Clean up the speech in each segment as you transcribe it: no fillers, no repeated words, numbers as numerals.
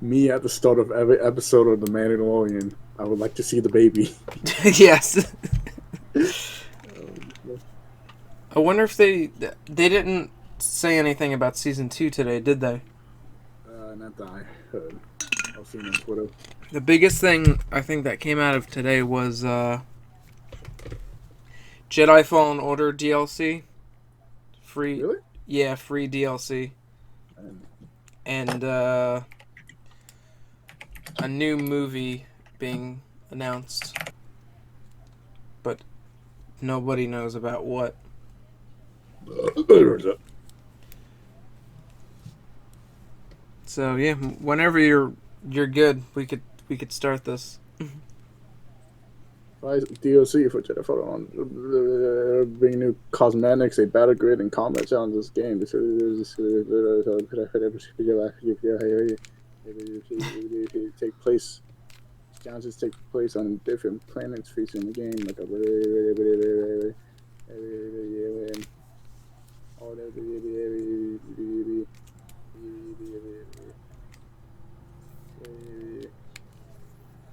Me at the start of every episode of The Mandalorian. I would like to see the baby. Yes. Um, I wonder if they didn't say anything about season 2 today, did they? not that I heard. I've seen on Twitter. The biggest thing I think that came out of today was Jedi Fallen Order DLC. Free, Really? yeah, free DLC. And And a new movie being announced. But nobody knows about what. So yeah, whenever you're good, we could start this. DLC for Jedi Fallen Order. Bring new cosmetics, a battle grid, and combat challenges game. Take place. Challenges take place on different planets featuring the game. Like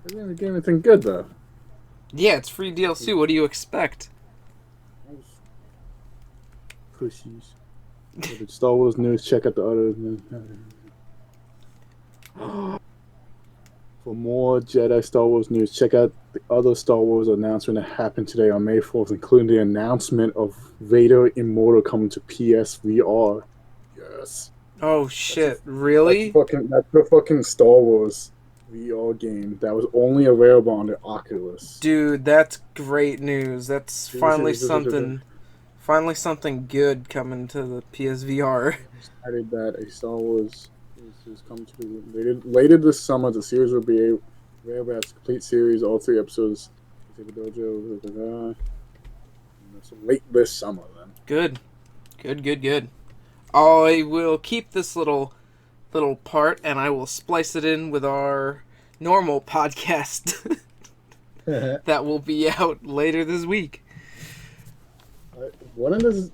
isn't the game anything good though? Yeah, it's free DLC. What do you expect? Pussies. Star Wars news. Check out the other. For more Jedi Star Wars news, check out the other Star Wars announcement that happened today on May 4th, including the announcement of Vader Immortal coming to PSVR. Yes. Oh shit! Really? That's the fucking Star Wars VR game that was only available on the Oculus. Dude, that's great news. That's finally something. Finally, something good coming to the PSVR. Decided that a Star Wars is coming to later this summer. The series will be available as a complete series, all 3 episodes. So late this summer, then. Good. I will keep this little part and I will splice it in with our normal podcast that will be out later this week. Wouldn't this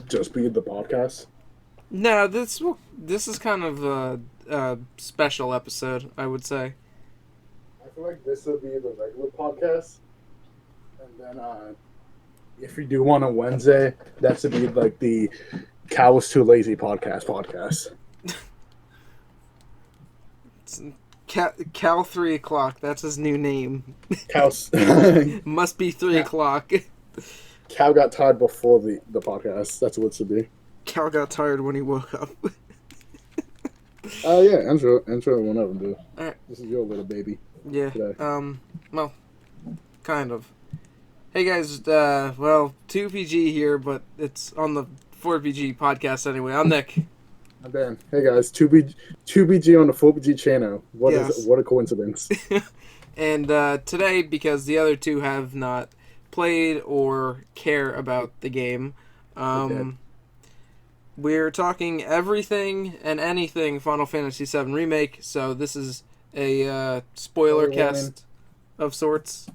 just be the podcast? No, this is kind of a special episode, I would say. I feel like this would be the regular podcast, and then if we do one on Wednesday, that should be like the Cal was too lazy podcast. Cal 3 o'clock. That's his new name. Cal's Must be 3 o'clock. Cal got tired before the podcast. That's what it should be. Cal got tired when he woke up. Yeah, intro whenever, dude. Alright. This is your little baby. Yeah. Today. Well, kind of. Hey guys, 2PG here, but it's on the 4PG podcast anyway. I'm Nick. I'm Dan. Hey guys, 2BG on the 4BG channel. What a coincidence. And today, because the other two have not played or care about the game, we're talking everything and anything Final Fantasy VII Remake, so this is a spoiler cast of sorts.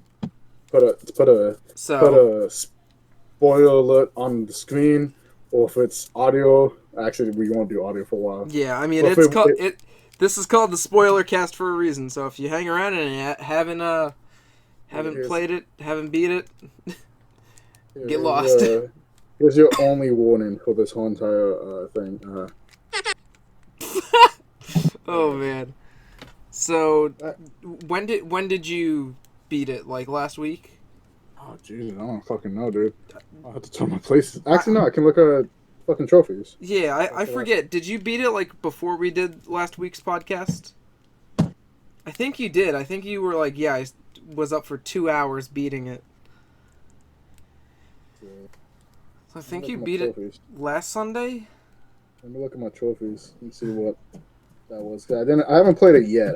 Put a spoiler alert on the screen, or if it's audio. Actually, we won't do audio for a while. Yeah, I mean, this is called the spoiler cast for a reason. So if you hang around and you haven't played it, haven't beat it, get lost. Here's your only warning for this whole entire thing. Oh man. So when did you beat it? Like last week? Oh Jesus, I don't fucking know, dude. I'll have to tell my places. Actually, no, I can look at fucking trophies. Yeah, I forget. Did you beat it like before we did last week's podcast? I think you did. I think you were like, yeah, I was up for 2 hours beating it. So I think you beat it last Sunday. Let me look at my trophies and see what that was. I haven't played it yet.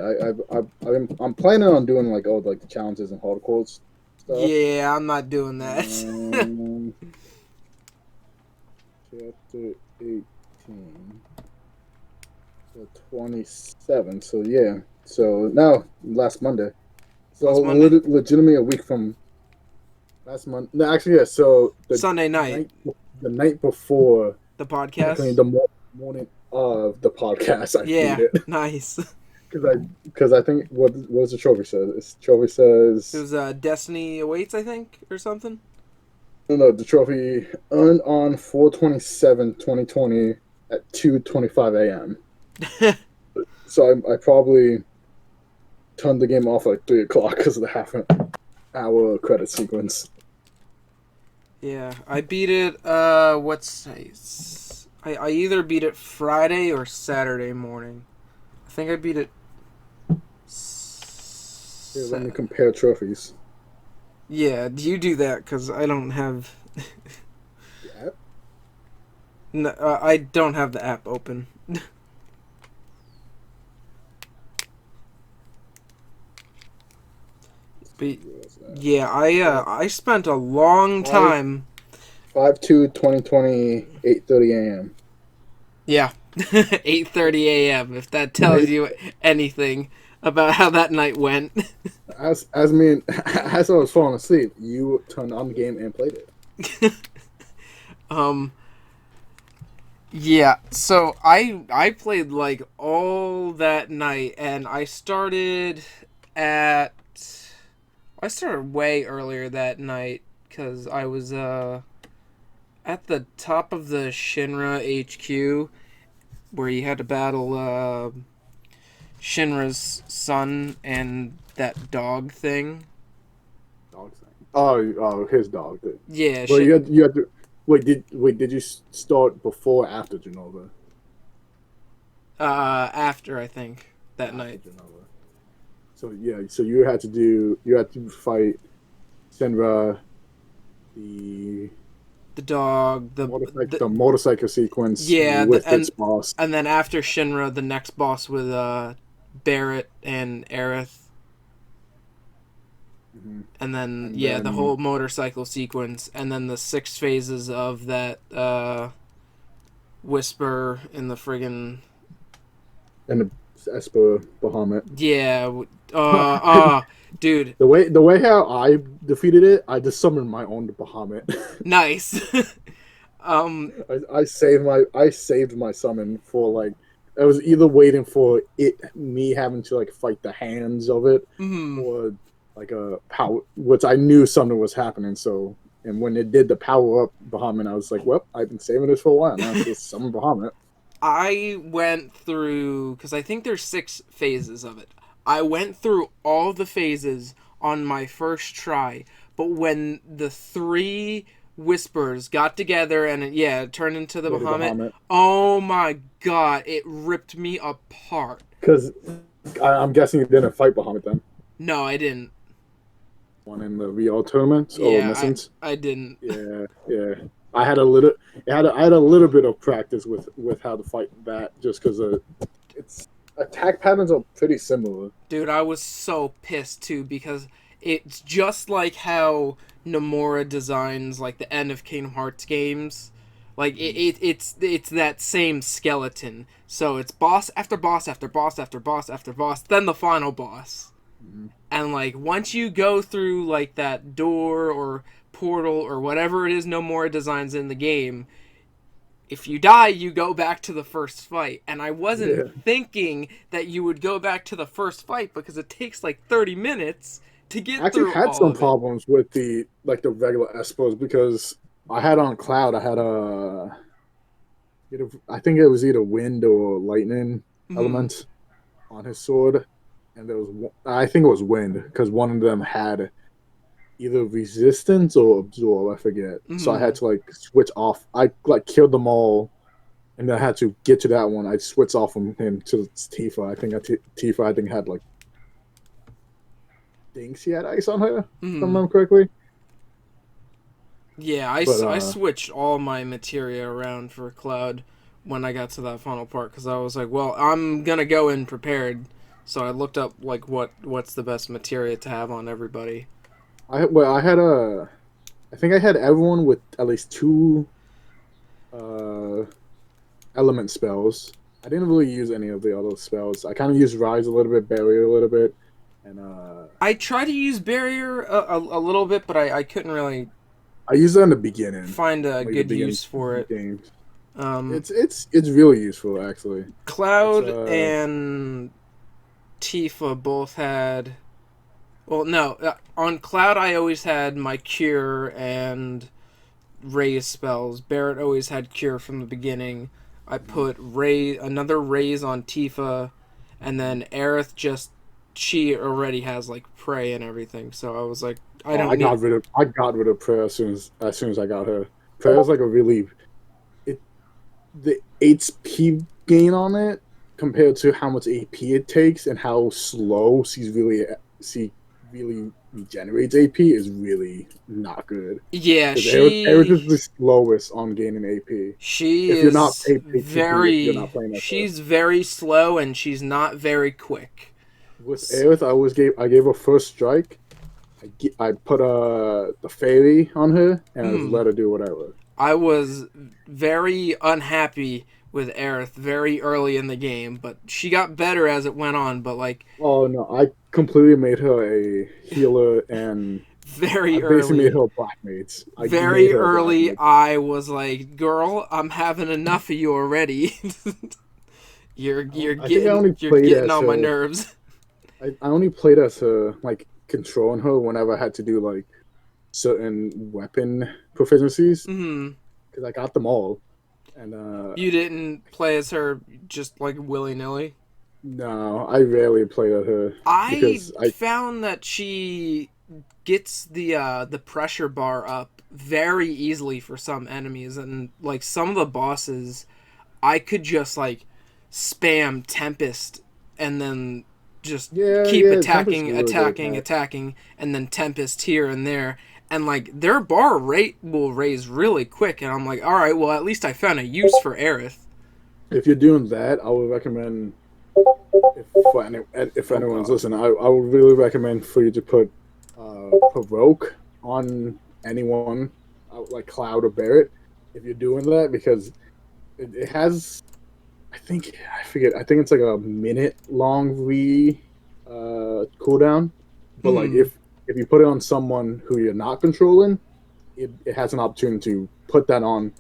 I'm planning on doing like all like the challenges and hardcore stuff. Yeah, I'm not doing that. Chapter 18. So 27. So yeah. So now last Monday. So legitimately a week from last month. No, actually, yeah. So Sunday night. The night before the podcast. The morning of the podcast. I beat Yeah, it nice. because I think what does the trophy says? The trophy It says was Destiny Awaits, I think, or something. no, the trophy earned on 4/27/2020 at 2:25 a.m. So I probably turned the game off at like 3 o'clock because of the half-hour credit sequence. Yeah, I beat it. I either beat it Friday or Saturday morning. I think I beat it. Here, let me compare trophies. Yeah, do you do that? Because I don't have. Yeah. No, I don't have the app open. But yeah, I spent a long Five time. 5/2/2020 8:30 a.m. Yeah, 8:30 a.m. If that tells you anything about how that night went. As me as I was falling asleep, you turned on the game and played it. um. Yeah, so I played like all that night, and at I started way earlier that night because I was at the top of the Shinra HQ where you had to battle Shinra's son and that dog thing. Dog thing. Oh, his dog did. Yeah, Well, you had to wait. Did you start before or after Genova? after I think that After night. Genova. So yeah, so you had to fight Senra, the The dog, the motorcycle sequence yeah, with its boss. and then after Shinra, the next boss with Barrett and Aerith, Mm-hmm. and then And yeah, the then whole motorcycle sequence, and then the 6 phases of that whisper in the friggin' and the Esper Bahamut. yeah, dude, The way how I defeated it, I just summoned my own Bahamut. nice. um, I saved my summon for like I was either waiting for me having to like fight the hands of it mm, or like a power which I knew something was happening. So and when it did the power up Bahamut, I was like, well, I've been saving this for a while. Now it's just summon Bahamut. I went through because I think there's 6 phases of it. I went through all the phases on my first try, but when the 3 whispers got together and it turned into the Lady Bahamut, Bahamut. oh my god, it ripped me apart. Because I'm guessing you didn't fight Bahamut then. No, I didn't. One in the VL tournament or Yeah, missions. I didn't. Yeah. I had a little, I had a little bit of practice with how to fight that, just because its attack patterns are pretty similar. Dude, I was so pissed too because it's just like how Nomura designs like the end of Kingdom Hearts games. Like it's that same skeleton. So it's boss after boss after boss after boss after boss, then the final boss. Mm-hmm. And like once you go through like that door or portal or whatever it is Nomura designs in the game, if you die, you go back to the first fight. And I wasn't Yeah, thinking that you would go back to the first fight because it takes like 30 minutes to I get actually through had all some of it. problems with the regular Espos because I had on Cloud, I had I think it was either wind or lightning Mm-hmm. element on his sword, and there was I think it was wind because one of them had either resistance or absorb, I forget. So I Mm-hmm. had to like switch off. I like killed them all, and then I had to get to that one. I switched off from him to Tifa. Tifa I think had like think she had ice on her, if I Mm-hmm. remember correctly. Yeah, But I switched all my materia around for Cloud when I got to that final part because I was like, well, I'm gonna go in prepared. So I looked up like what's the best materia to have on everybody. I had I think I had everyone with at least two uh element spells. I didn't really use any of the other spells. I kind of used Rise a little bit, Barrier a little bit, and I tried to use barrier a little bit, but I couldn't really I used it in the beginning, find a like the good beginning use for it. games. It's really useful actually. It's Cloud and Tifa both had. Well, no, on Cloud I always had my cure and raise spells. Barrett always had cure from the beginning. I put another raise on Tifa, and then Aerith just she already has like prey and everything. So I was like, I oh, don't need. I got rid of prayer as soon as I got her. Prayer is like a really it the HP gain on it compared to how much AP it takes and how slow she really regenerates AP is really not good. Yeah, Because Aerith is the slowest on gaining AP. she If you're not is ATP, if you're very not playing as her. she's very slow and she's not very quick. With Aerith, I gave her first strike. I put the fairy on her and I just let her do whatever. I was very unhappy with Aerith very early in the game, but she got better as it went on. But like Oh no, I completely made her a healer and I very basically made early, her a black mage. I made very her a black early, mage. I was like, "Girl, I'm having enough of you already. I think I only you're played getting as on my her. nerves." I only played as her, like controlling her whenever I had to do like certain weapon proficiencies Hmm. because I got them all. And You didn't play as her just like willy nilly. no, I rarely play as her I because I found that she gets the pressure bar up very easily for some enemies, and like some of the bosses I could just like spam Tempest and then just keep yeah Tempest is attacking, really good at attacking, that. attacking, and then Tempest here and there. And like their bar rate will raise really quick, and I'm like, all right, well at least I found a use for Aerith. If you're doing that, I would recommend if Oh anyone's God. listening, I would really recommend for you to put provoke on anyone like Cloud or Barrett if you're doing that because it has I forget I think it's like a minute long cooldown, but like Hmm. if you put it on someone who you're not controlling, it has an opportunity to put that on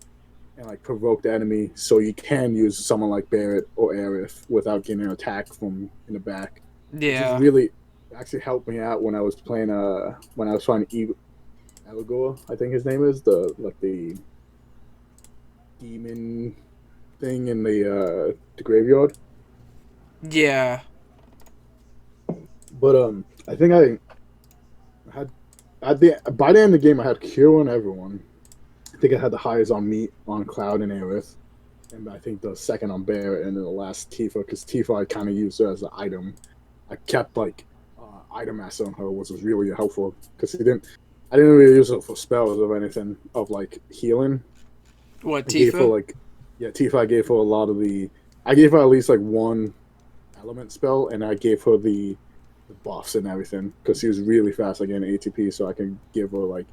and like provoke the enemy, so you can use someone like Barrett or Aerith without getting an attack from in the back, which is Yeah. really actually helped me out when I was trying to eat Eligor, I think his name is the demon thing in the graveyard. Yeah. But I think I had at the by the end of the game I had cure on everyone. I think I had the highest on me on Cloud and Aerith, and I think the second on Bear, and then the last Tifa, because Tifa I kind of used her as an item. I kept like item master on her, which was really helpful because I didn't really use it for spells or anything of like healing. What, I gave her Tifa? like yeah, Tifa. I gave her a lot of I gave her at least like one element spell, and I gave her the buffs and everything because she was really fast again ATP, so I can give her like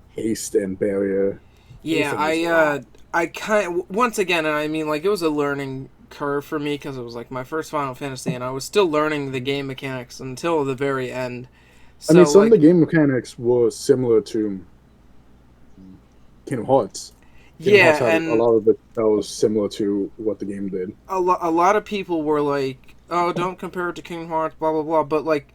haste and barrier. Yeah, Haste and just rod. I kind once again, and I mean like it was a learning curve for me because it was like my first Final Fantasy, and I was still learning the game mechanics until the very end. I mean, So some of the like, game mechanics were similar to Kingdom Hearts. Kingdom Hearts yeah, had a and lot of it that was similar to what the game did. a lot of people were like, "Oh, don't compare it to Kingdom Hearts," blah blah blah. But like,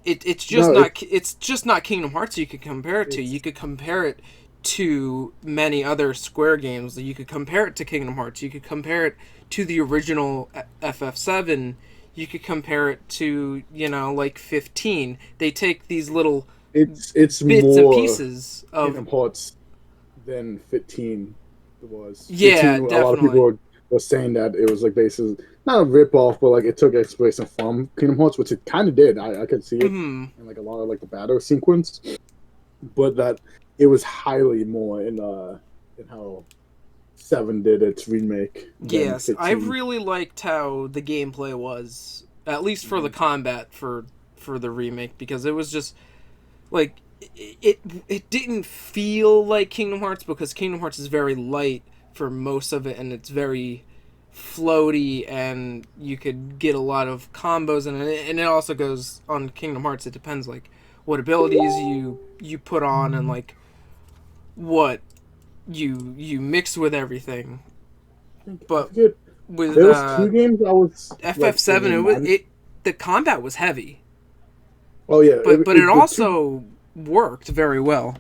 No, it's just not Kingdom Hearts you could compare it to. You it's could compare it to many other Square games. You could compare it to Kingdom Hearts. You could compare it to the original FF7. You could compare it to, like 15. They take these little it's bits and more pieces of. Kingdom Hearts than 15 was. Yeah, 15, a lot of people definitely. were saying that it was like basically not a rip off, but like it took inspiration from Kingdom Hearts, which it kind of did. I could see it Hmm. in like a lot of like the battle sequence, but that it was highly more in how Seven did its remake than Yes, I 15. really liked how the gameplay was, at least for the Mhm. combat for the remake, because it was just like it didn't feel like Kingdom Hearts because Kingdom Hearts is very light for most of it, and it's very floaty, and you could get a lot of combos, and it also goes on Kingdom Hearts. It depends like what abilities you put on and like what you mix with everything. I But forget. with There was two games I was like it FF7, reminded. the combat was heavy, Oh yeah, but it the two. also worked very well.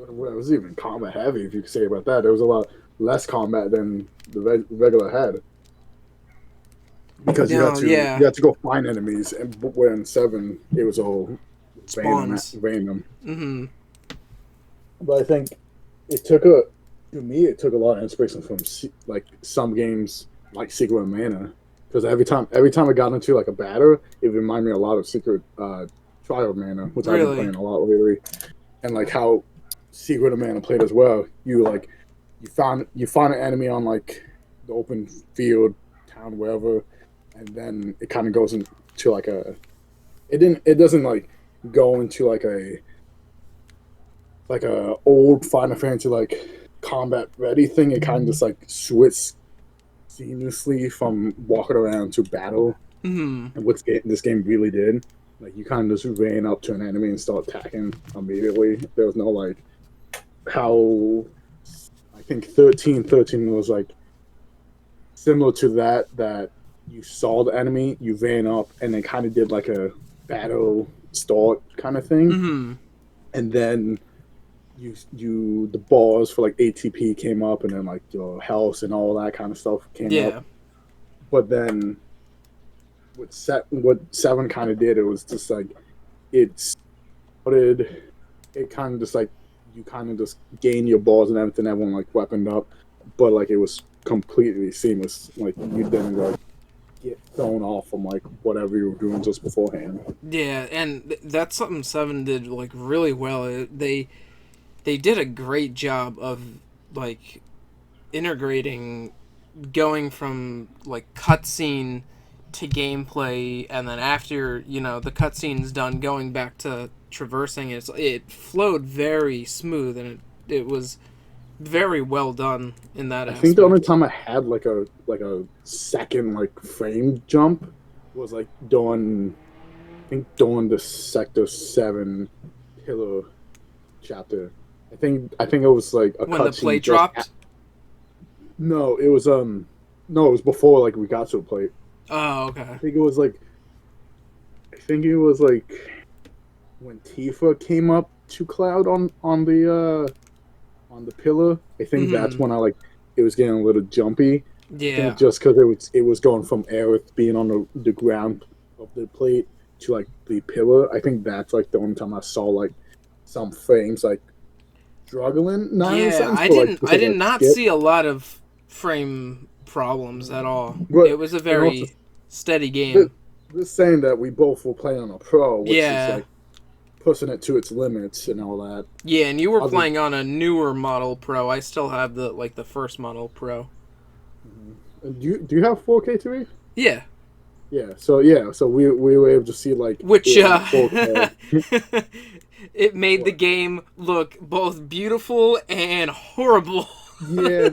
Well, it was even combat heavy, if you could say about that. There was a lot less combat than the regular had because No, you yeah, had to go find enemies, and where in seven it was all spawns. random. Mm-hmm. But I think it took a to me it took a lot of inspiration from like some games like Secret of Mana because every time I got into like a battle, it reminded me a lot of Secret Trial of Mana, which I've been Really. playing a lot lately, and like how Secret of Mana played as well. You found an enemy on like the open field, town, wherever, and then it kind of goes into like a it doesn't like go into like a old Final Fantasy like combat ready thing. It kind of just like switch seamlessly from walking around to battle, Mm-hmm. and what this game really did. Like you kind of just ran up to an enemy and start attacking immediately. There was no like how I think 13 was like similar to that you saw the enemy, you ran up, and then kind of did like a battle start kind of thing, Mm-hmm. and then the bars for like ATP came up, and then like your health and all that kind of stuff came up. Yeah. But then what seven kind of did, it was just like it started. It kind of just like you kind of just gain your balls and everything. Everyone like weaponed up, but like it was completely seamless. Like you didn't like get thrown off from like whatever you were doing just beforehand. Yeah, and that's something Seven did like really well. They did a great job of like integrating going from like cutscene to gameplay, and then after the cutscene's done, going back to traversing it. It flowed very smooth, and it was very well done in that I think the only aspect. time I had like a second like frame jump was like during the Sector 7 pillar chapter. I think it was like a When the cutscene plate just dropped. no, it was before like we got to a plate. Oh, I okay. think it was like I think it was like when Tifa came up to Cloud on the pillar. I think that's Mm-hmm. when I like it was getting a little jumpy. I think Yeah. just because it was going from Aerith being on the ground of the plate to like the pillar. I think that's like the only time I saw like some frames like struggling, not in a Yeah, sense, but like just I like did a not skip. see a lot of frame problems at all. But It was a and also very steady this, game. this saying that we both were playing on a pro, which is Yeah. like pushing it to its limits and all that. Yeah, and you were Other playing on a newer model Pro. I still have the first model Pro. do you have 4K TV? Yeah. So we were able to see like Which it in 4K. it made the What? game look both beautiful and horrible. Yeah,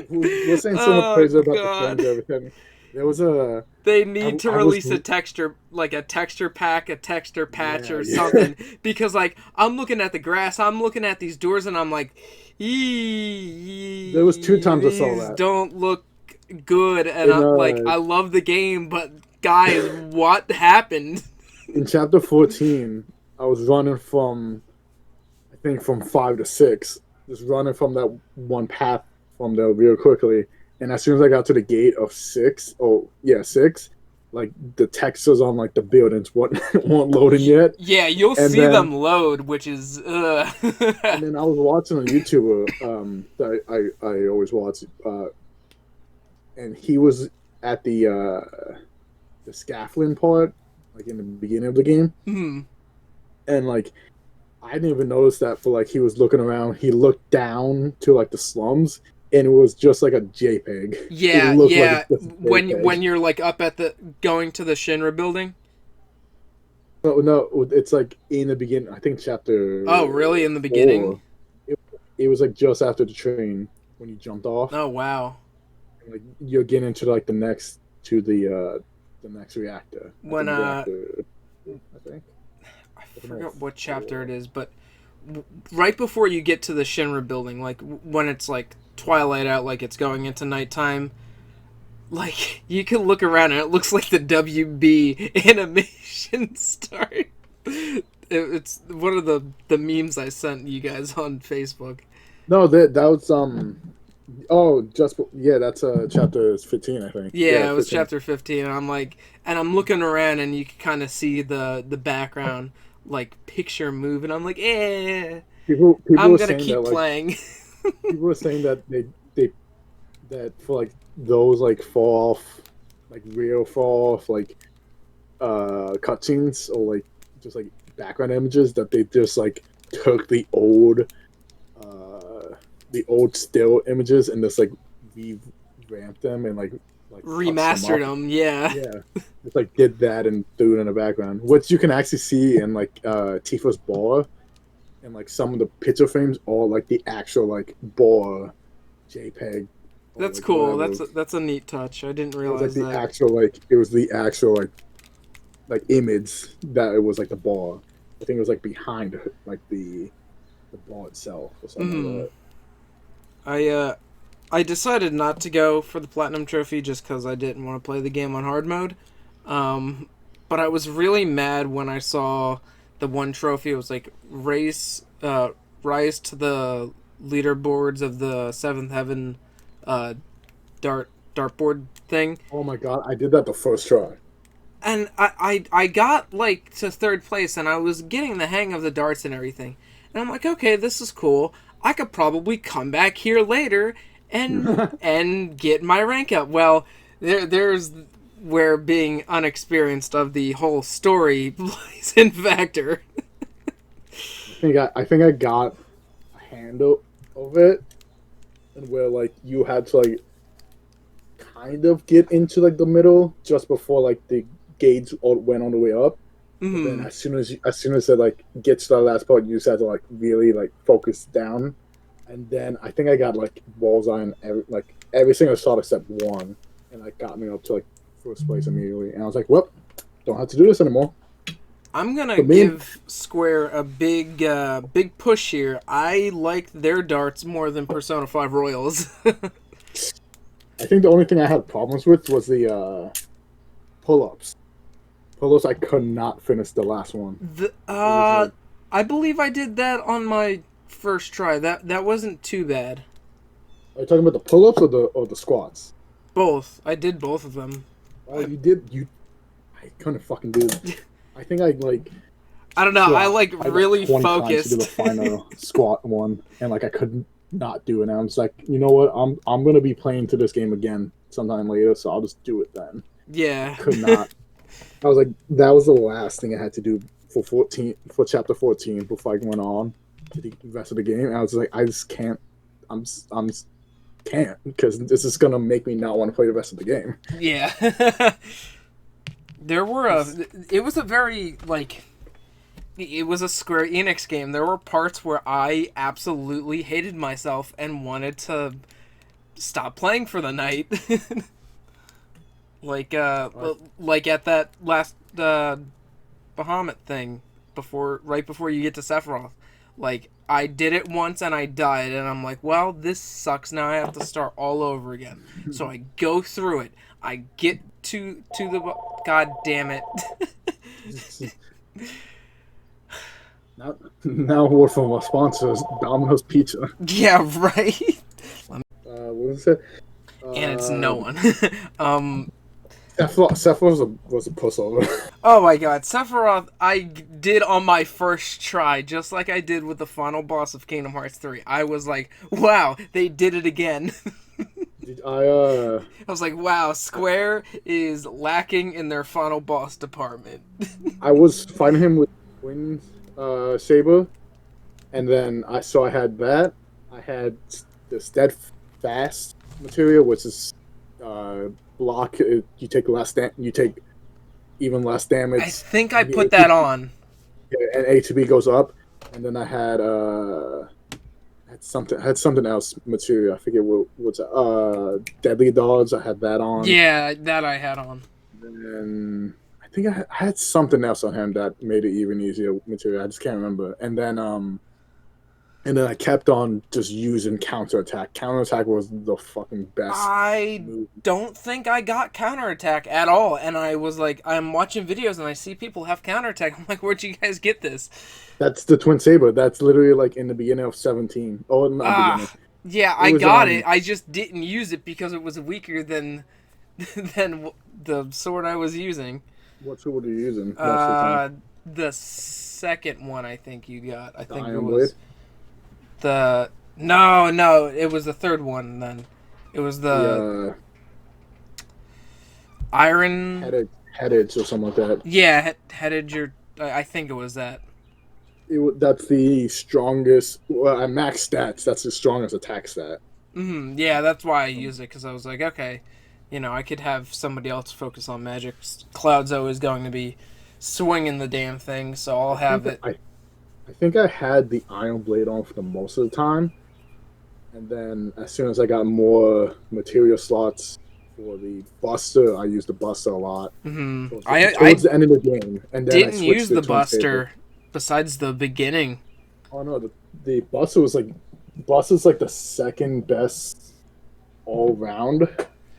we're saying so much Oh praise about the god. frames and everything. There was a They I, need to I was release a texture, like a texture pack, a texture patch, yeah or yeah. something. Because like I'm looking at the grass, I'm looking at these doors, and I'm like, There was two times I saw these that. don't look good. And In I like I love the game, but guys, what happened? in chapter 14, I was running from I think from 5 to 6, just running from that one path from there real quickly. And as soon as I got to the gate of 6, oh yeah 6, like the text was on like the buildings weren't loading yet, Yeah, you'll and see then them load, which is and then I was watching a YouTuber that I always watch, and he was at the scaffolding part, like in the beginning of the game, Hmm. and like I didn't even notice that for like he was looking around. He looked down to like the slums, and it was just like a JPEG. It Yeah, looked like yeah. it's just a When JPEG. you're like up at the going to the Shinra building. No, no, it's like in the beginning. I think Oh, chapter really? In the beginning? 4. It was like just after the train when you jumped off. Oh, wow. Like you're getting into like the next reactor. I When think reactor. I think. I I don't know. forgot what chapter it 4. is, but right before you get to the Shinra building, like when it's like twilight out, like it's going into nighttime. Like you can look around and it looks like the WB animation start. It's one of the memes I sent you guys on Facebook. No, that was Oh, yeah, that's chapter 15, I think. Yeah, Yeah, it was 15. chapter 15. And I'm like, and I'm looking around, and you can kind of see the background, like picture move, and I'm like, People I'm were gonna saying that keep like playing. people were saying that they that for like those like fall off, like real fall off like cutscenes or like just like background images that they just like took the old still images and just like revamped them and like touched them Remastered up. them, yeah. Yeah, just like did that and threw it in the background, which you can actually see in like Tifa's bar and like some of the picture frames are like the actual like bar JPEG or That's like cool. whatever. That's a neat touch. I didn't It was like realize the that. actual like it was the actual like image that it was like the bar. I think it was like behind like the ball itself or something Hmm. like I decided not to go for the platinum trophy just because I didn't want to play the game on hard mode. Um, but I was really mad when I saw the one trophy. It was like rise to the leaderboards of the seventh heaven, uh, dartboard thing. oh my god, I did that the first try. And I got like to third place, and I was getting the hang of the darts and everything. And I'm like, okay, this is cool. I could probably come back here later and get my rank up. Well, there's where being unexperienced of the whole story plays in factor. I think I got a handle of it, and where like you had to like kind of get into like the middle just before like the gauge all went on the way up. But then Hmm. as soon as it like gets to the last part, you just have to like really like focus down. And then I think I got like bullseye on every single shot except one, and like got me up to like first place immediately. And I was like, well, don't have to do this anymore. I'm gonna The main, give Square a big push here. I liked their darts more than Persona 5 Royals. I think the only thing I had problems with was the pull-ups. Pull-ups, I could not finish the last one. The, It was like, I believe I did that on my first try. That wasn't too bad. are you talking about the pull-ups or the squats? Both. I did both of them. Oh, you did you? I couldn't fucking do it. I think I like I don't know. I like tried like really 20 times to do the focused. final squat one, and like I could not do it. And I was like, you know what? I'm gonna be playing to this game again sometime later, so I'll just do it then. I Yeah. could not. I was like, that was the last thing I had to do for chapter 14 before I went on to the rest of the game. And I was like, I just can't. I'm can't because this is gonna make me not want to play the rest of the game. Yeah. There were a. It was a very like. It was a Square Enix game. There were parts where I absolutely hated myself and wanted to stop playing for the night. like like at that last Bahamut thing right before you get to Sephiroth. Like I did it once and I died and I'm like, well, this sucks. Now I have to start all over again. So I go through it. I get to the god damn it. Now, word from our sponsors, Domino's Pizza. Yeah, right. What was it? And it's no one. Sephiroth was a pushover. Oh my god, Sephiroth I did on my first try, just like I did with the final boss of Kingdom Hearts 3. I was like, wow, they did it again. I was like, wow, Square is lacking in their final boss department. I was fighting him with Wind Saber, and then I had that. I had the Steadfast material, which is block. You take you take even less damage. I think I put that on. And ATB goes up, and then I had something else material. I forget what's Deadly Dodge. I had that on. Yeah, that I had on. And I think I had something else on him that made it even easier material. I just can't remember. And then And then I kept on just using counterattack. Counterattack was the fucking best I move. don't think I got counterattack at all, and I was like, I'm watching videos and I see people have counterattack. I'm like, where'd you guys get this? That's the twin saber. That's literally like in the beginning of 17. Oh, not beginning. Yeah, It I was got it. I just didn't use it because it was weaker than than the sword I was using. what sword were you using most of the time? The second one I think you got. I The think it Iron Blade. was the no, it was the third one then. It was the The iron. headed or something like that. Yeah, headed your. I think it was that. That's the strongest. Well, at max stats, that's the strongest attack stat. Yeah, that's why I used it because I was like, okay, I could have somebody else focus on magic. Cloud's always going to be swinging the damn thing, so I'll have it. I think I had the Iron Blade on for the most of the time, and then as soon as I got more material slots for the Buster, I used the Buster a lot. Towards the end of the game, and then I didn't switched use to the Twin Saber. Buster besides the beginning. Oh no, the Buster's like the second best all round.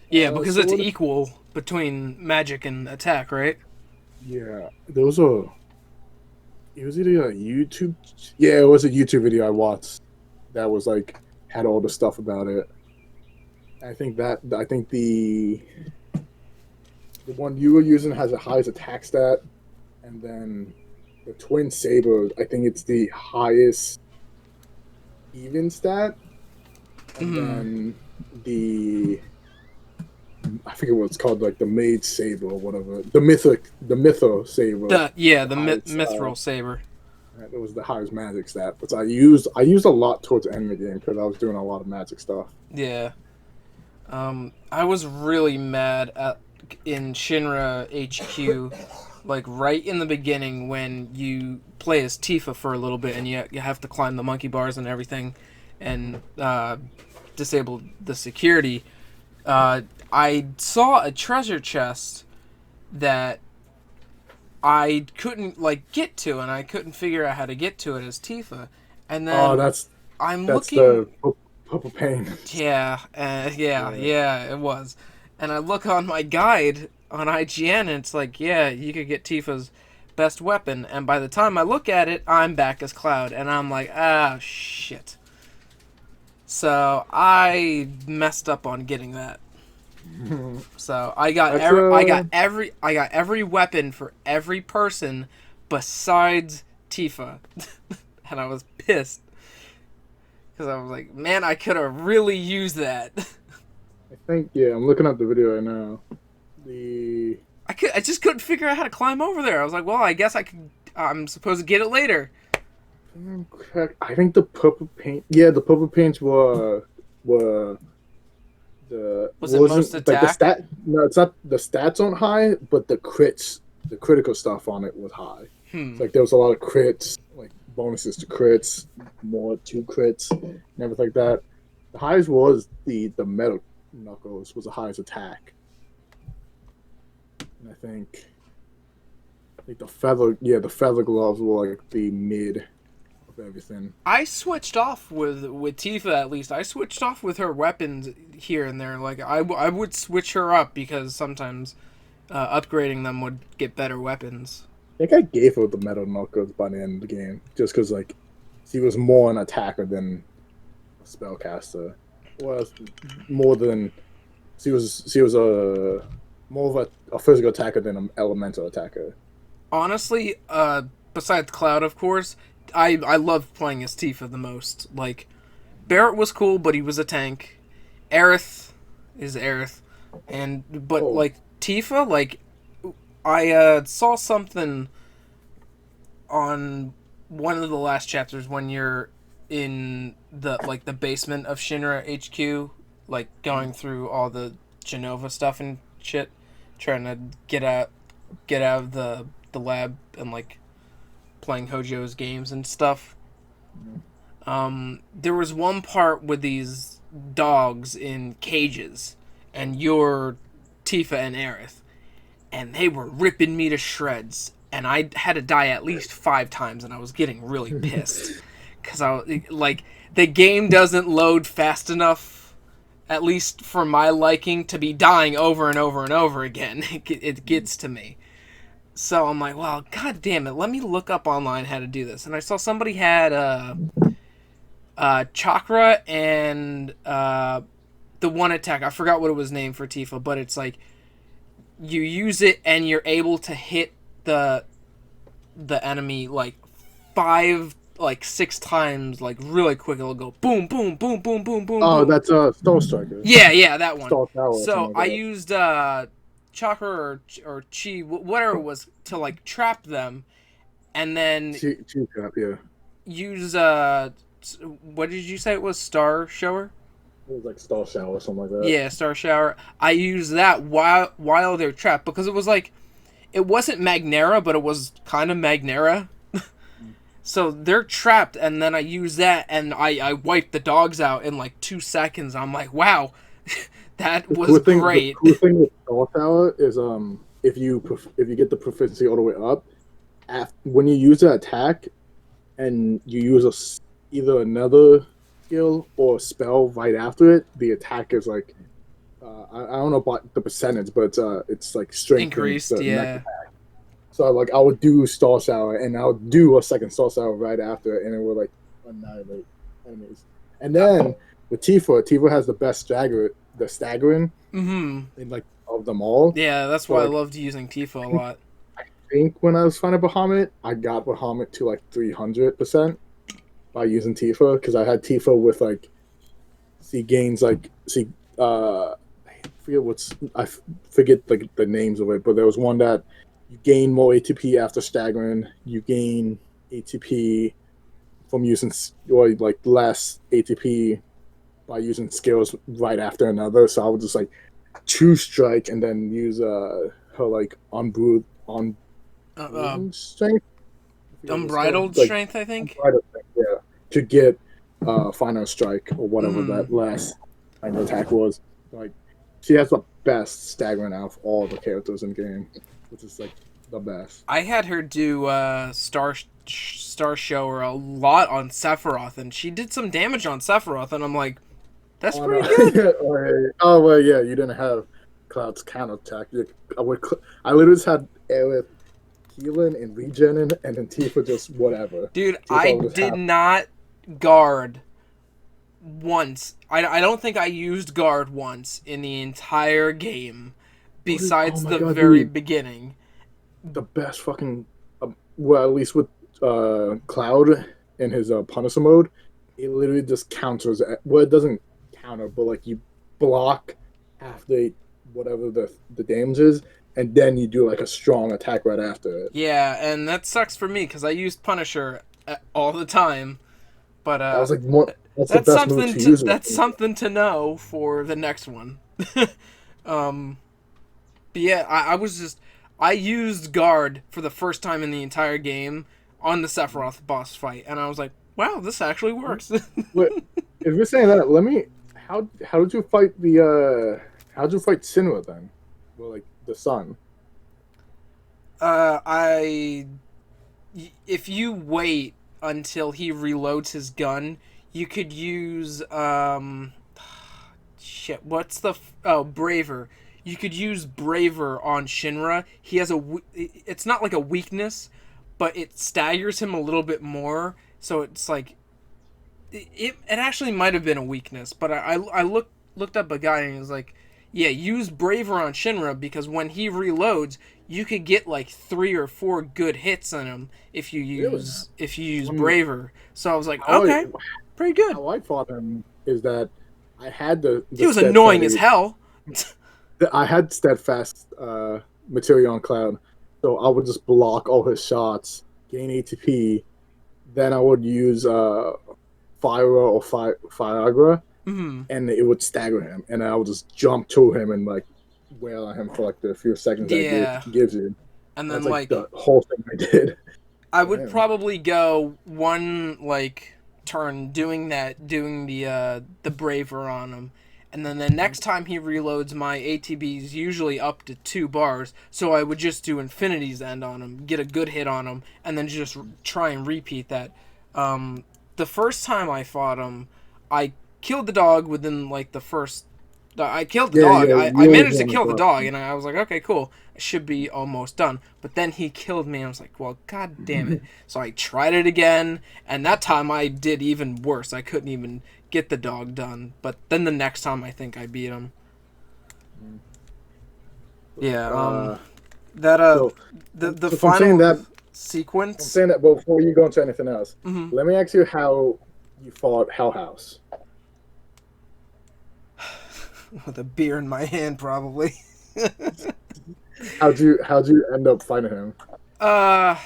Yeah, because it's sword. equal between magic and attack, right? Yeah, there was a. It was either a YouTube. Yeah, it was a YouTube video I watched that was like had all the stuff about it. I think the one you were using has the highest attack stat, and then the twin saber. I think it's the highest even stat, and then the I forget what it's called, like the Mage Saber or whatever. The Mytho Saber. The mithril saber. It was the highest magic stat, but I used a lot towards the end of the game because I was doing a lot of magic stuff. Yeah. I was really mad in Shinra HQ, like right in the beginning when you play as Tifa for a little bit and you have to climb the monkey bars and everything, and disable the security. I saw a treasure chest that I couldn't get to, and I couldn't figure out how to get to it as Tifa. And then that's looking. the Purple Pain. Yeah, it was. And I look on my guide on IGN, and it's like, yeah, you could get Tifa's best weapon. And by the time I look at it, I'm back as Cloud, and I'm like, shit. So I messed up on getting that. So I got every weapon for every person besides Tifa, and I was pissed because I was like, man, I could have really used that. I think I'm looking at the video right now. I just couldn't figure out how to climb over there. I was like, well, I guess I'm supposed to get it later. I think the purple paint. Yeah, the purple paints were Was it most attack? Like the stat. No, it's not. The stats aren't high, but the critical stuff on it was high. It's like there was a lot of crits, like bonuses to crits, more to crits, and everything like that. The highest was the metal knuckles was the highest attack, and I think the feather gloves were like the mid of everything. I switched off with Tifa, at least. I switched off with her weapons here and there. Like, I would switch her up because sometimes upgrading them would get better weapons. I think I gave her the metal knuckles by the end of the game, just because like she was more an attacker than a spellcaster. Well, more than she was a more of a physical attacker than an elemental attacker. Honestly, besides Cloud, of course, I loved playing as Tifa the most. Like, Barrett was cool, but he was a tank. Aerith is Aerith, like Tifa, like I saw something on one of the last chapters when you're in the basement of Shinra HQ, like going through all the Genova stuff and shit, trying to get out of the lab and like playing Hojo's games and stuff. There was one part with these dogs in cages, and you're Tifa and Aerith, and they were ripping me to shreds, and I had to die at least 5 times, and I was getting really pissed because the game doesn't load fast enough, at least for my liking, to be dying over and over and over again. It gets to me. So I'm like, well, god damn it, let me look up online how to do this. And I saw somebody had chakra and the one attack. I forgot what it was named for Tifa, but it's like you use it and you're able to hit the enemy like six times, like really quick. It'll go boom, boom, boom, boom, boom, boom. Oh, boom. that's Star Striker. Yeah, that one. Star Tower. So Like I that. used chakra or chi, whatever it was, to like trap them, and then Chi Trap, yeah. use what did you say it was? Star shower? It was like Star Shower or something like that. Yeah, star shower. I used that while they're trapped, because it was like, it wasn't Magnera, but it was kind of Magnera. So they're trapped, and then I use that, and I wipe the dogs out in like 2 seconds. I'm like, wow, that was great. The cool thing with Star Tower is if you get the proficiency all the way up, when you use that attack, and you use either another skill or spell right after it, the attack is like I don't know about the percentage, but it's like strength Increased, yeah. So like I would do Star Shower and I would do a second Star Shower right after it, and it would like annihilate enemies. And then with Tifa has the best staggering in like of them all. Yeah, that's why I loved using Tifa a lot. I think when I was fighting Bahamut, I got Bahamut to like 300% by using Tifa, because I had Tifa with like I forget like the names of it, but there was one that you gain more ATP after staggering. You gain ATP from using, or like less ATP by using skills right after another. So I would just like choose strike and then use her like unbridled strength, unbridled strength, I think. Unbridled strength, yeah, to get final strike or whatever that last final attack was. Like, she has the best staggering out of all the characters in the game, which is like the best. I had her do Star Shower a lot on Sephiroth, and she did some damage on Sephiroth, and I'm like, that's pretty good. Oh well, yeah, you didn't have Cloud's counterattack. I literally just had Aerith healing and regening, and then Tifa just whatever. Dude, I did not guard once. I don't think I used guard once in the entire game, besides the very beginning. The best fucking, well, at least with Cloud in his Punisher mode, it literally just counters. Well, it doesn't counter, but like you block after whatever the damage is, and then you do like a strong attack right after it. Yeah, and that sucks for me because I used Punisher all the time. But I was like, that's something to use. That's something to know for the next one. But yeah, I used guard for the first time in the entire game on the Sephiroth boss fight, and I was like, wow, this actually works. Wait, if you're saying that, how did you fight how did you fight Sinra then? Well, like the sun. If you wait until he reloads his gun, you could use Braver. You could use Braver on Shinra. He has it's not like a weakness, but it staggers him a little bit more. So it's like it actually might have been a weakness, but I looked up a guy and he was like, yeah, use Braver on Shinra because when he reloads, you could get like 3 or 4 good hits on him if you use Braver. So I was like, okay, pretty good. How I fought him is that I had he was annoying as hell. I had steadfast material on Cloud, so I would just block all his shots, gain ATP. Then I would use Fyra or Firagra, and it would stagger him, and I would just jump to him and like wail on him for like the few seconds that it gives you. And then that's, like the whole thing I did. I would probably go one like turn doing the Braver on him. And then the next time he reloads, my ATB is usually up to 2 bars, so I would just do Infinity's End on him, get a good hit on him, and then just try and repeat that. the first time I fought him, I killed the dog within like the first. I killed the Yeah, dog. yeah, I you always managed to want to kill the boss dog, him. and I was like, okay, cool. I should be almost done. But then he killed me, and I was like, well, god damn it. So I tried it again, and that time I did even worse. I couldn't even get the dog done. But then the next time, I think I beat him. Yeah. Uh, That so, the so from saying final that, sequence. before you go into anything else, Mhm. let me ask you how you fought Hell House. With a beer in my hand, probably. How'd you end up fighting him? uh,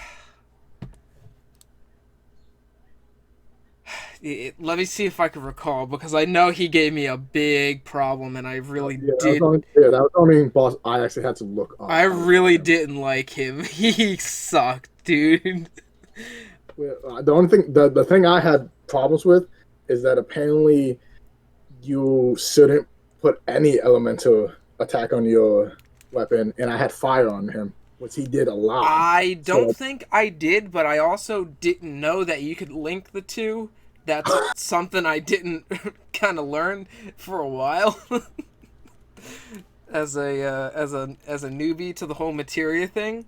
Let me see if I can recall because I know he gave me a big problem, and I really did. Yeah, that was the only boss I actually had to look up I how to fight really him. didn't like him. He sucked, dude. Well, the only thing, the thing I had problems with is that apparently you shouldn't put any elemental attack on your weapon, and I had fire on him, which he did a lot. I So don't think I did, but I also didn't know that you could link the two. That's like, something I didn't kind of learn for a while as a newbie to the whole materia thing.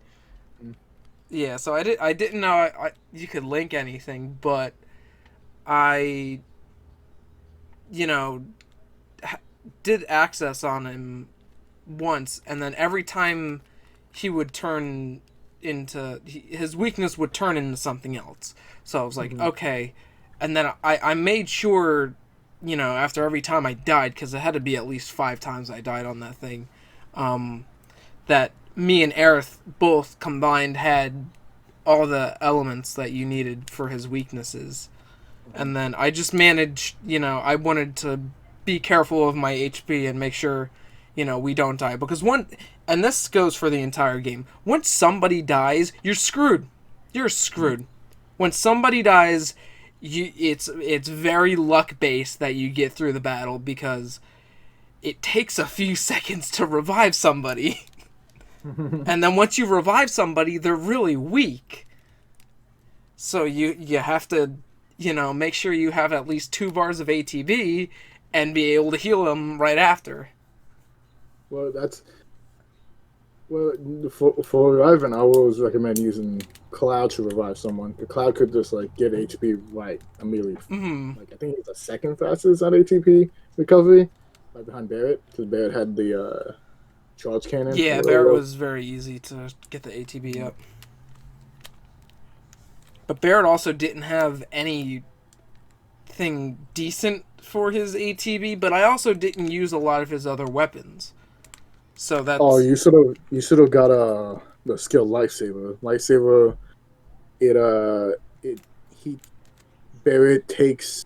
Yeah, so I didn't know you could link anything, but I you know did access on him once, and then every time he would turn his weakness would turn into something else. So I was like, mhm. okay, and then I made sure, after every time I died, because it had to be at least 5 times I died on that thing, um, that me and Aerith both combined had all the elements that you needed for his weaknesses. And then I just managed, I wanted to be careful of my HP and make sure, we don't die. Because and this goes for the entire game, once somebody dies, you're screwed. You're screwed. When somebody dies, it's very luck based that you get through the battle because it takes a few seconds to revive somebody. And then once you revive somebody, they're really weak. So you have to, make sure you have at least 2 bars of ATB and be able to heal them right after. Well, well for reviving, I always recommend using Cloud to revive someone. The Cloud could just like get HP right immediately. Hmm. Like I think he's the second fastest on ATP recovery, right behind Barrett, because Barrett had the charge cannon or Yeah, whatever Barrett it was. was very easy to get the ATB up. But Barrett also didn't have anything decent for his ATB, but I also didn't use a lot of his other weapons. So Oh, that's you should have got the skill Lifesaver. Lifesaver, it it he Barrett takes,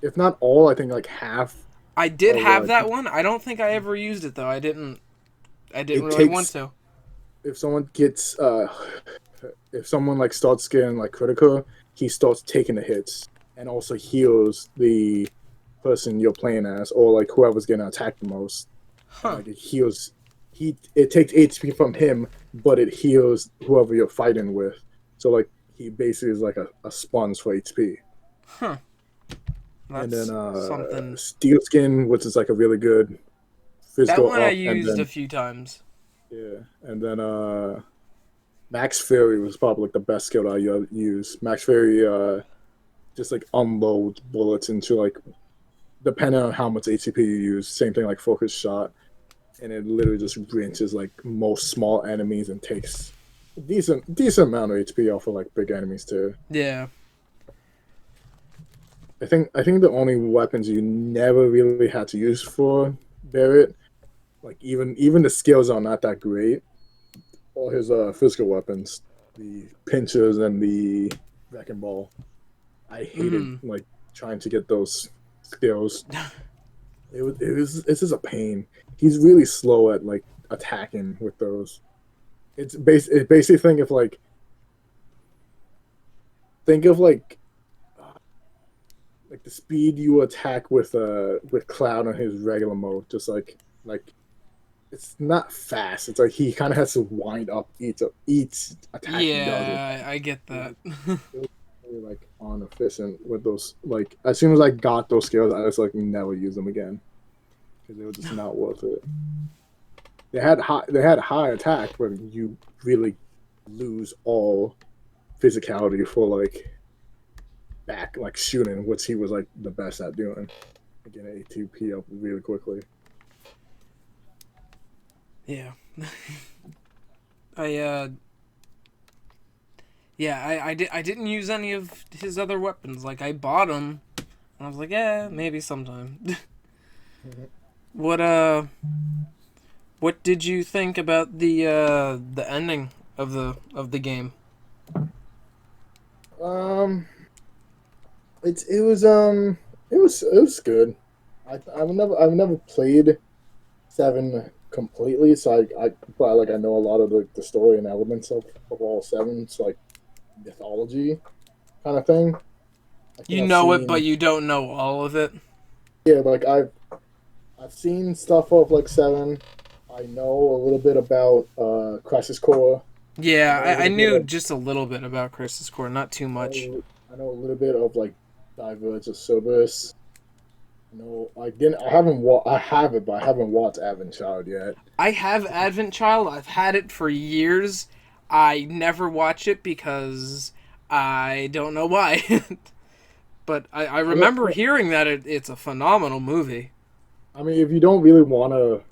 if not all, I think like half I did of have that one. I don't think I ever used it though. I didn't it really want takes to. if someone gets if someone like starts getting like critical, he starts taking the hits and also heals the person you're playing as or like whoever's getting attacked the most. And Huh. like it heals it takes HP from him, but it heals whoever you're fighting with. So like he basically is like a sponge for HP. Huh. And then That's something. Steel Skin, which is like a really good That physical one I up, and used a then few times. yeah, and then Max Fury was probably like the best skill I use. Max Fury just like unloads bullets into like depending on how much ATP you use. Same thing like focus shot, and it literally just rinses like most small enemies and takes a decent amount of HP off of like big enemies too. Yeah. I think the only weapons you never really had to use for Barrett, like even the skills are not that great. All his physical weapons, the pinchers and the wrecking ball. I hated Hmm. like trying to get those skills. It's just a pain. He's really slow at like attacking with those. It's basically think of like the speed you attack with Cloud on his regular mode. Just like it's not fast. It's like he kind of has to wind up each attack he does. Yeah, I get It that. was really, like non-efficient with those. Like as soon as I got those skills, I just like never use them again because they were just not worth it. They had high attack, but you really lose all physicality for like back like shooting, which he was like the best at doing. Getting ATP up really quickly. Yeah. I yeah, I didn't use any of his other weapons. Like I bought them, and I was like, yeah, maybe sometime. what what did you think about the ending of the game? Um, it was good. I've never played seven completely, so but like I know a lot of the story and elements of all seven. It's like mythology kind of thing. I You think I've know it, but seen you don't know all of it. yeah, like I've seen stuff of like seven. I know a little bit about Crisis Core. I Yeah, know a I little bit knew of just a little bit about Crisis Core, not too much. I know a little bit of like Diverge of Cerberus. No, I didn't. I haven't. I have it, but I haven't watched Advent Child yet. I have Advent Child. I've had it for years. I never watch it because I don't know why. But I I don't. remember hearing that it's a phenomenal movie. I mean, if you don't really want to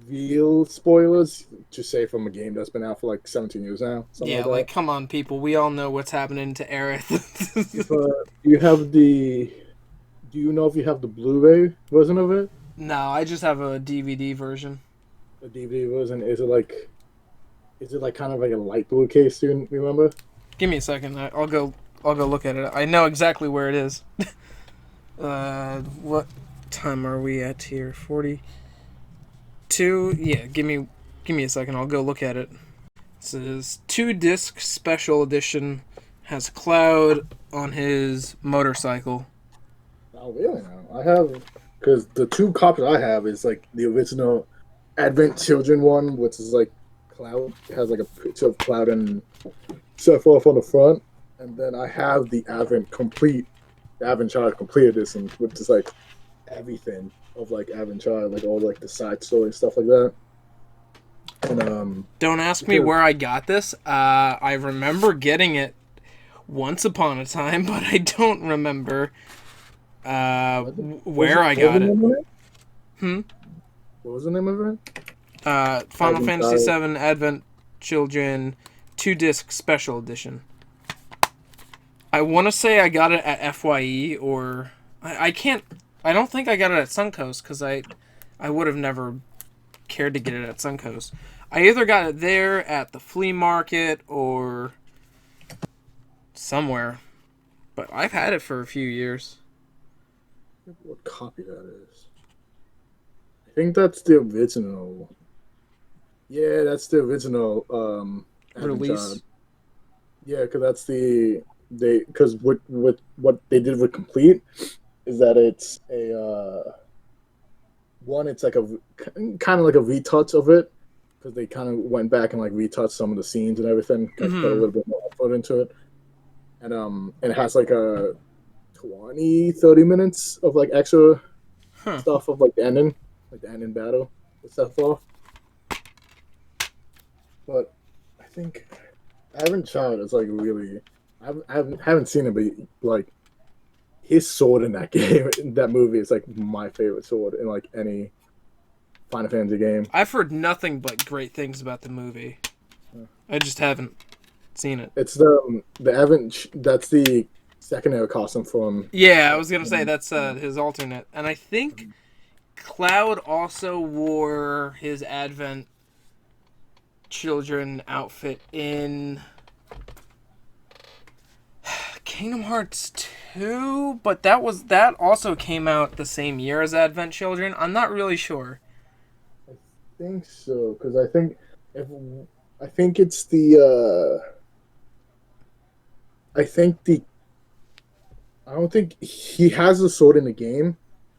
real spoilers, just say from a game that's been out for like 17 years now, something Yeah, like like that. come on, people. We all know what's happening to If Aerith. you have the, do you know if you have the Blu-ray version of it, No, I just have a DVD version. the DVD version? Is it like kind of like a light blue case? Do you remember? Give me a second. I'll go. I'll go look at it. I know exactly where it is. What time are we at here? 42. Yeah, give me a second. I'll go look at it. It says 2-disc special edition has Cloud on his motorcycle. Oh, really? No, I have because the two copies I have is like the original Advent Children one, which is like Cloud. It has like a picture of Cloud and Sephiroth on the front, and then I have the Advent Child Complete Edition, which is like everything of like Advent Child, like all like the side story and stuff like that. And Don't ask me because where I got this. I remember getting it once upon a time, but I don't remember was where it I what was the got it. name of it? Hmm. What was the name of it? Final Advent Fantasy Child. VII Advent Children 2-disc special edition. I want to say I got it at FYE or I can't. I don't think I got it at Suncoast because I would have never cared to get it at Suncoast. I either got it there at the flea market or somewhere, but I've had it for a few years. What copy that is? I think that's the original. Yeah, that's the original Advent Release. Child. Yeah, because that's because what they did with Complete is that it's a one. It's like a kind of like a retouch of it because they kind of went back and like retouched some of the scenes and everything, like put a Hmm. little bit more effort into it, and it has like a 20-30 minutes of like extra Huh. stuff of like the ending battle with Sephiroth. But I think Advent Child is like really. I haven't seen it, but like his sword in that game, in that movie, is like my favorite sword in like any Final Fantasy game. I've heard nothing but great things about the movie. I just haven't seen it. It's the Advent. That's the secondary costume from. Yeah, I was gonna say that's his alternate, and I think Cloud also wore his Advent Children outfit in Kingdom Hearts 2, but that also came out the same year as Advent Children. I'm not really sure. I think so because if I think it's the I think the I don't think he has the sword in the game,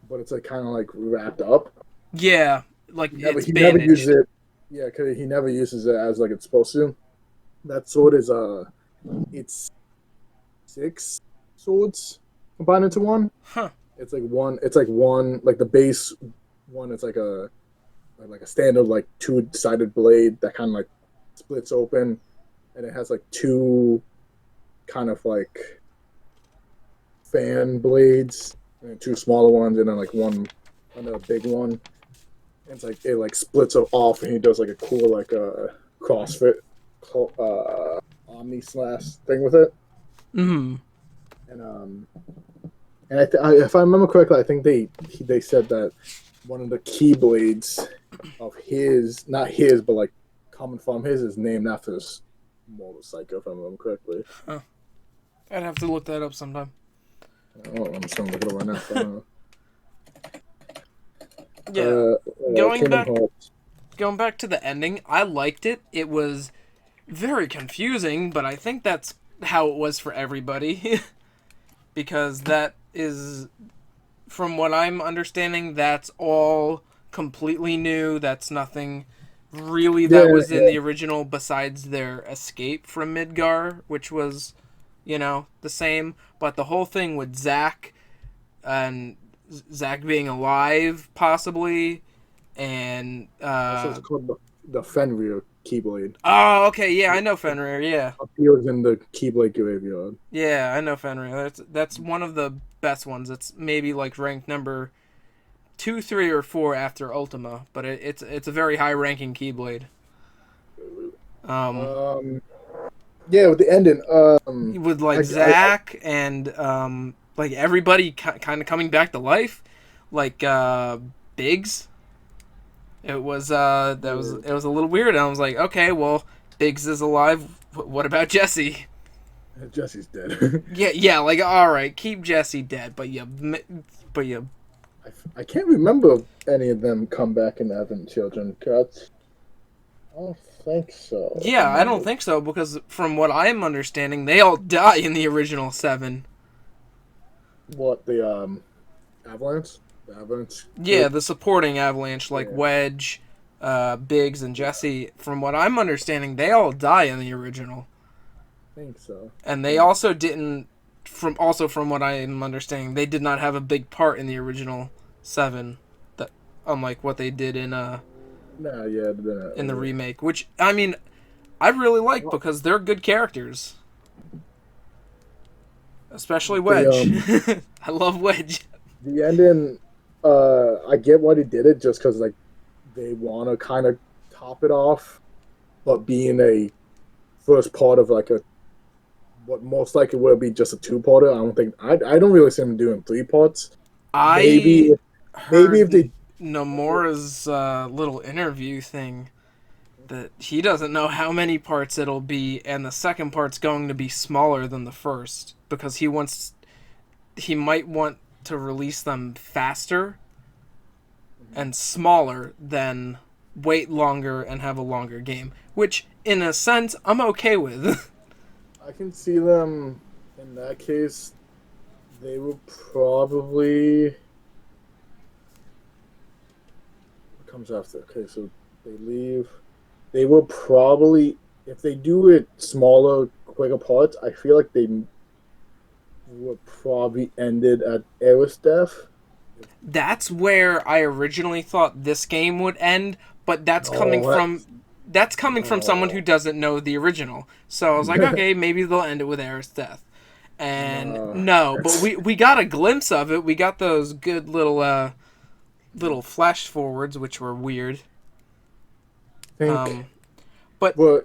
but it's like kind of like wrapped up. Yeah, like He never it's he never uses bandaged. it. Yeah, because he never uses it as like it's supposed to. That sword is it's 6 swords combined into one. Huh. It's like one. It's like one. Like the base one. It's like a standard like two-sided blade that kind of like splits open, and it has like two kind of like fan blades and two smaller ones, and then like one another big one. And it's like it like splits off, and he does like a cool like CrossFit Omni slash thing with it. Mm-hmm. And if I remember correctly, I think they said that one of the keyblades of his, not his, but like coming from his, is named after this motorcycle. If I remember correctly. Huh. I'd have to look that up sometime. Oh, I'm just gonna look it up right now. So, Yeah. Going Kingdom back, Hearts. going back to the ending, I liked it. It was very confusing, but I think that's how it was for everybody. Because that is, from what I'm understanding, that's all completely new. That's nothing really that was in the original besides their escape from Midgar, which was, the same. But the whole thing with Zack and Zack being alive, possibly, and Also, it's called the Fenrir Keyblade. oh, okay, yeah, I know Fenrir. Yeah, Appears in the Keyblade Graveyard. yeah, I know Fenrir. That's one of the best ones. It's maybe like ranked number 2, 3, or 4 after Ultima, but it's a very high ranking Keyblade. Um, yeah, with the ending. With like Zack and like everybody kind of coming back to life, like Biggs. It was it was a little weird. And I was like, okay, well, Biggs is alive. What about Jesse? Jesse's dead. Yeah, like all right, keep Jesse dead, but you. I can't remember any of them come back and having children. Cuts. I don't think so. Yeah, I don't think so because from what I'm understanding, they all die in the original 7. What the Avalanche? The Avalanche. Yeah, the supporting Avalanche like Yeah. Wedge, Biggs, and Jesse. From what I'm understanding, they all die in the original. I think so. And they also didn't. From what I'm understanding, they did not have a big part in the original 7. That unlike what they did in Nah, yeah, in the remake, which I mean, I really like because they're good characters. Especially Wedge. I love Wedge. The ending, I get why they did it, just because like they want to kind of top it off, but being a first part of like what most likely will be just a 2-parter. I don't really see them doing 3 parts. Maybe if they Nomura's little interview thing that he doesn't know how many parts it'll be, and the second part's going to be smaller than the first because he might want to release them faster and smaller than wait longer and have a longer game, which in a sense I'm okay with. I can see them in that case. They will probably. What comes after? Okay, so they leave. They will probably, if they do it smaller, quicker parts, I feel like they will probably end it at Aerith's death. That's where I originally thought this game would end, but that's coming from someone who doesn't know the original. So I was like, okay, maybe they'll end it with Aerith's death. And no, but we got a glimpse of it. We got those good little flash forwards, which were weird. But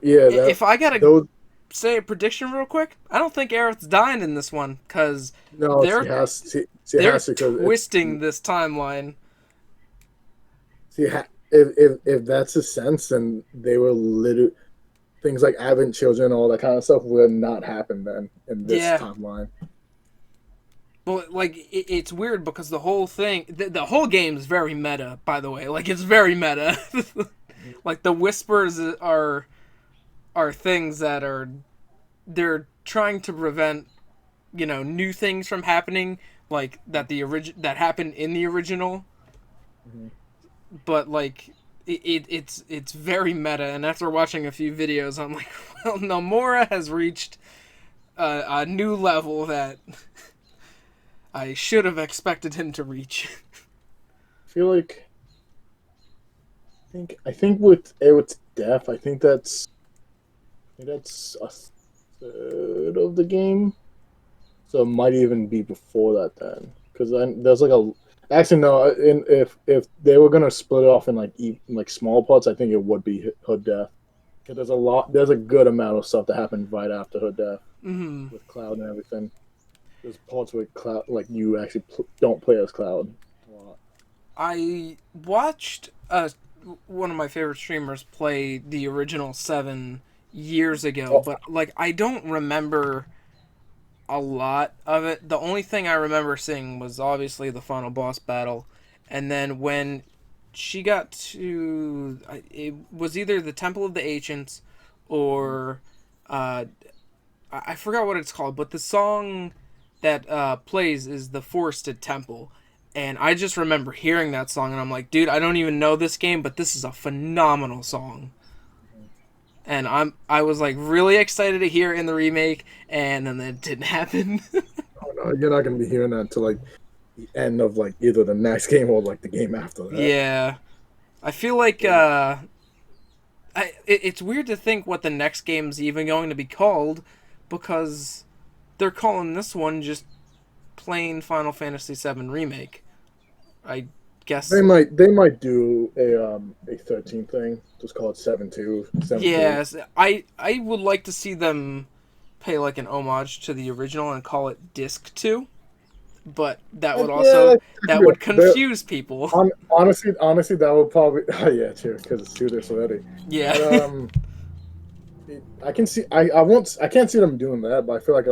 if I gotta say a prediction real quick, I don't think Aerith's dying in this one because they're twisting this timeline. See, if that's a sense, then they were literally things like Advent Children, all that kind of stuff would not happen then in this timeline. Well, like it's weird because the whole thing, the whole game is very meta. By the way, like it's very meta. Like the whispers are things that they're trying to prevent, new things from happening, like that that happened in the original. Mm-hmm. But like it's very meta, and after watching a few videos, I'm like, well, Nomura has reached a new level that I should have expected him to reach. I feel like I think with death, I think that's a third of the game. So it might even be before that then, because then there's like a actually no. If they were gonna split it off in like small parts, I think it would be Hood Death. Because there's a good amount of stuff that happened right after Hood Death Hmm. with Cloud and everything. There's parts where Cloud like you actually don't play as Cloud a lot. I watched one of my favorite streamers play the original Seven years ago, Oh, but like I don't remember a lot of it. The only thing I remember seeing was obviously the final boss battle, and then when she got to it was either the Temple of the Ancients or uh, I forgot what it's called, but the song that plays is the Forested Temple. And I just remember hearing that song, and I'm like, dude, I don't even know this game, but this is a phenomenal song. And I was like really excited to hear it in the remake, and then it didn't happen. no, you're not gonna be hearing that until like the end of like either the next game or like the game after that. Yeah, I feel like it's weird to think what the next game's even going to be called, because they're calling this one just plain Final Fantasy VII Remake. I guess. They might do a 13 thing. Just call it 7-2, 7-3. Yes, I would like to see them pay like an homage to the original and call it Disc 2, but that would Yeah, also that could that be would confuse people. honestly, that would probably yeah, true, because it's two this already. Yeah. But I can see I can't see them doing that, but I feel like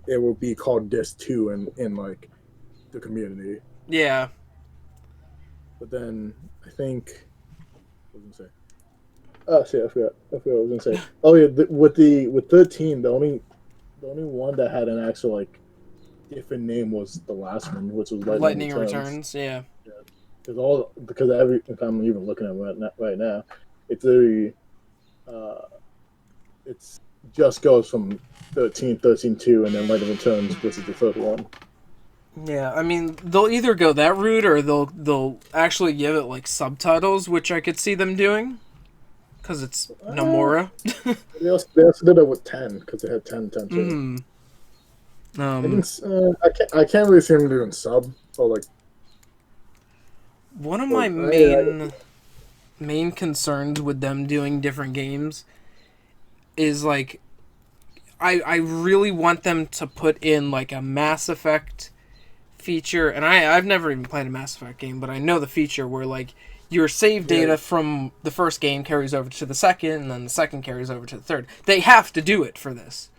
it will be called Disc 2 in like the community. Yeah. But then I think what was I gonna say? Oh shit, I forgot what I was gonna say. Oh yeah, with 13, the only one that had an actual like different name was the last one, which was Lightning Lightning Returns. Returns, yeah. Yeah, because every if I'm even looking at it right now, it's a uh, it's just goes from 13, 13 2, and then Lightning Returns, which is the third one. Yeah, I mean, they'll either go that route or they'll actually give it like subtitles, which I could see them doing cuz it's Uh, Nomura. they also did it with 10 because they had 10, 10 too. Mhm. I can Um I can't really see them doing sub or like one of or my main concerns with them doing different games is like I really want them to put in like a Mass Effect feature, and I've never even played a Mass Effect game, but I know the feature where like your save yeah. data from the first game carries over to the second, and then the second carries over to the third. They have to do it for this.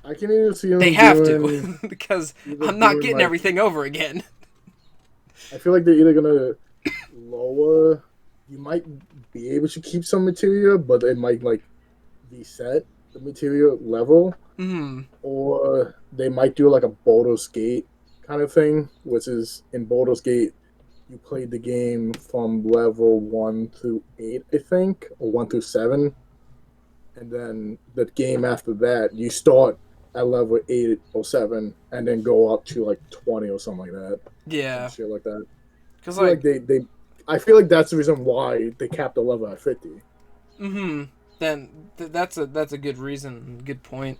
I can either see They them have doing to because either I'm not doing getting like everything over again. I feel like they're either gonna lower. You might be able to keep some material, but it might like reset the material level, Hmm. or they might do like a Baldur's Gate kind of thing, which is in Baldur's Gate you played the game from level 1 through 8, I think, or 1 through 7, and then the game after that you start at level 8 or 7, and then go up to like 20 or something like that, some Yeah, shit like that. I because feel like like, I feel like that's the reason why they capped the level at 50. hmm. Then that's a good reason, good point.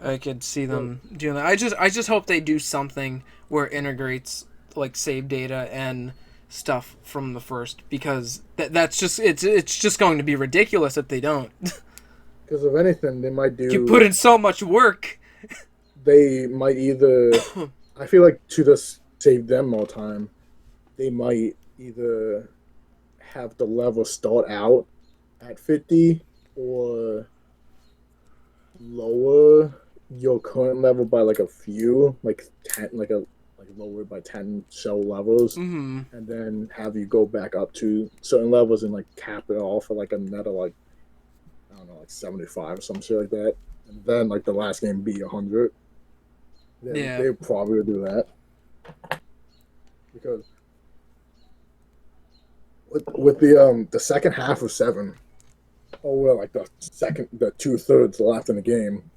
I could see But them doing that. I just hope they do something where it integrates like save data and stuff from the first, because that's just it's just going to be ridiculous if they don't. because of anything, they might You put do. in so much work. They might either. I feel like to just save them more time, they might either have the level start out at 50 or lower your current level by like a few, like 10, like lower by 10 show levels, Hmm. and then have you go back up to certain levels and like cap it off for like another like I don't know like 75 or some shit like that, and then like the last game be 100. Yeah. They probably would do that because with the second half of 7, or well, like the 2/3 left in the game,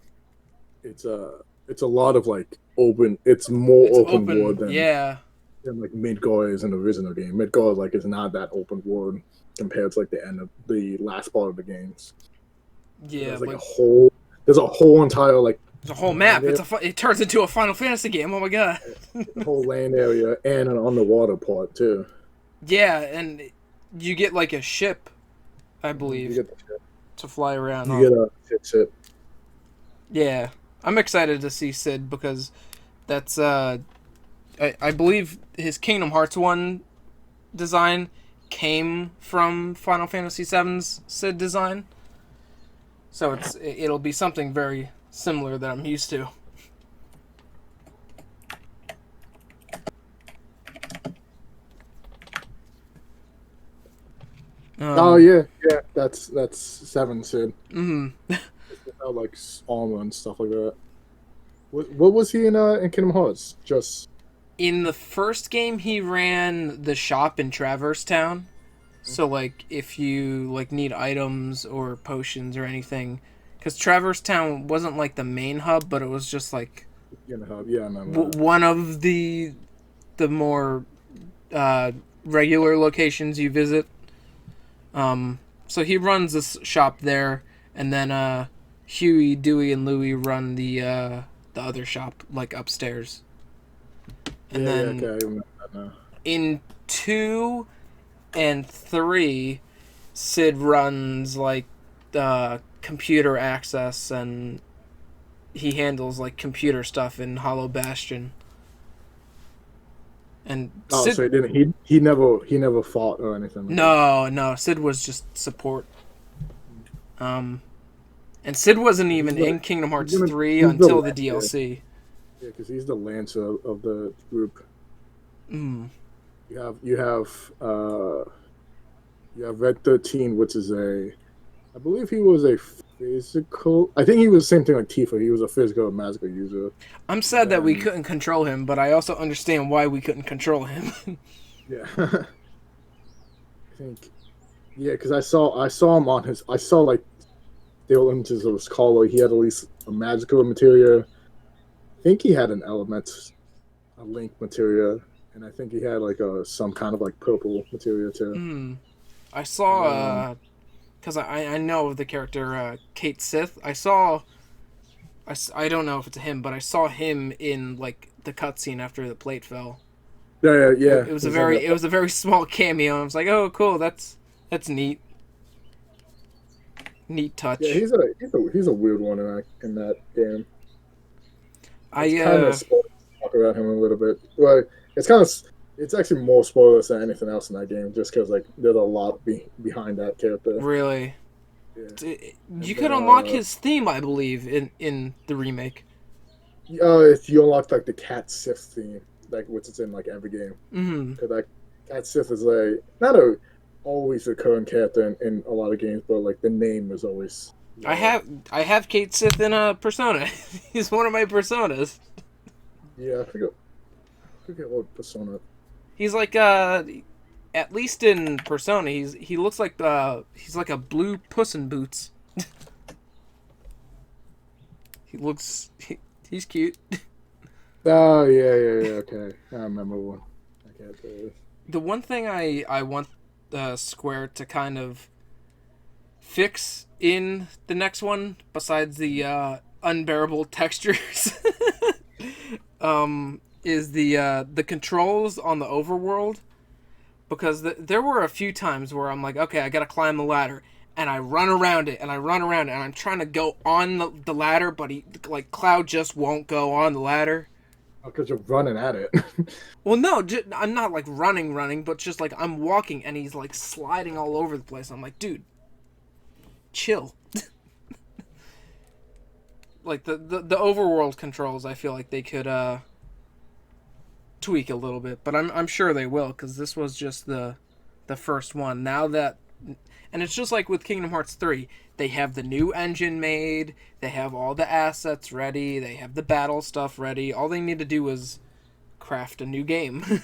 it's a lot of like open. It's more It's open world open, than yeah, like Midgard is in the original game. Midgard like is not that open world compared to like the end of the last part of the games. yeah. There's like Like there's a whole entire like the whole land map. area, It turns into a Final Fantasy game. Oh my god. a whole land area, and an underwater part too. Yeah, and you get like a ship, I You believe, get to fly around you on. get a fix it. Yeah, I'm excited to see Sid because that's I believe his Kingdom Hearts 1 design came from Final Fantasy VII's Sid design. So it'll be something very similar that I'm used to. Oh Um, yeah, yeah. That's Seven Sid. mm, Without like armor and stuff like that. What was he in Kingdom Hearts? Just in the first game, he ran the shop in Traverse Town. So like, if you like need items or potions or anything, because Traverse Town wasn't like the main hub, but it was just like yeah, I remember that. one of the more uh, regular locations you visit. So he runs this shop there, and then Huey, Dewey, and Louie run the other shop like upstairs. And Yeah, yeah, okay, then I remember that now. in 2 and 3, Sid runs like computer access, and he handles like computer stuff in Hollow Bastion. And Oh, Sid, so he never fought or anything like that. no, Sid was just support. Um, and Sid wasn't even in Kingdom Hearts 3 He's the until the Lancer. DLC. Yeah, because he's the Lancer of the group. Mm. You have you have Red 13, which is I believe he was a physical. I think he was the same thing like Tifa. He was a physical and magical user. I'm sad that we Then couldn't control him, but I also understand why we couldn't control him. yeah, I think yeah, because I saw him on his. I saw like still images of his collar. He had at least a magical material. I think he had an element, a link material, and I think he had like some kind of like purple material too. mm. I And then saw, because I know of the character Kate Sith. I don't know if it's him, but I saw him in like the cutscene after the plate fell. yeah, It was he's in the it was a very small cameo. I was like, oh, cool, that's neat, neat yeah touch. he's a weird one in that game. It's I kind of spoilers to talk about him a little bit. Well, it's kind of it's actually more spoilers than anything else in that game, just because like there's a lot behind that character. really, Yeah, you and could then unlock his theme, I believe, in the remake. if you unlock like the Cat Sith theme, like which is in like every game, Hmm. because like Cat Sith is like not a always a current character in a lot of games, but like the name is always I there. have I have Kate Sith in a Persona. He's one of my personas. Yeah, I forget what persona. He's like at least in Persona, he looks like he's like a blue Puss in Boots. He's cute. Oh yeah, okay. I remember one. I can't say this. The one thing I want Square to kind of fix in the next one, besides the unbearable textures, is the controls on the overworld. Because there were a few times where I'm like, okay, I gotta climb the ladder, and I run around it, and I run around it, and I'm trying to go on the ladder, but like Cloud just won't go on the ladder. Because you're running at it. Well, no, I'm not like running, but just like I'm walking, and he's like sliding all over the place. I'm like, dude, chill. Like the overworld controls, I feel like they could tweak a little bit, but I'm sure they will, because this was just the first one. Now that, and it's just like with Kingdom Hearts 3, they have the new engine made, they have all the assets ready, they have the battle stuff ready. All they need to do is craft a new game.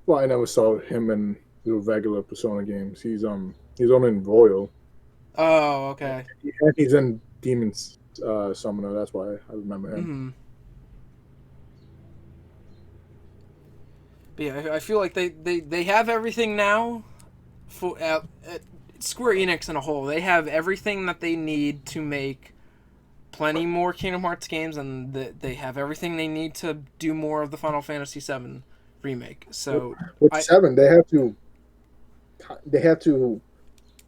Well, I never saw him in the regular Persona games. He's only in Royal. Oh, okay. And he's in demon summoner. That's why I remember him. Mm-hmm. But yeah, I feel like they have everything now for at Square Enix in a whole. They have everything that they need to make plenty more Kingdom Hearts games, and they have everything they need to do more of the Final Fantasy VII remake. So With I 7, they have to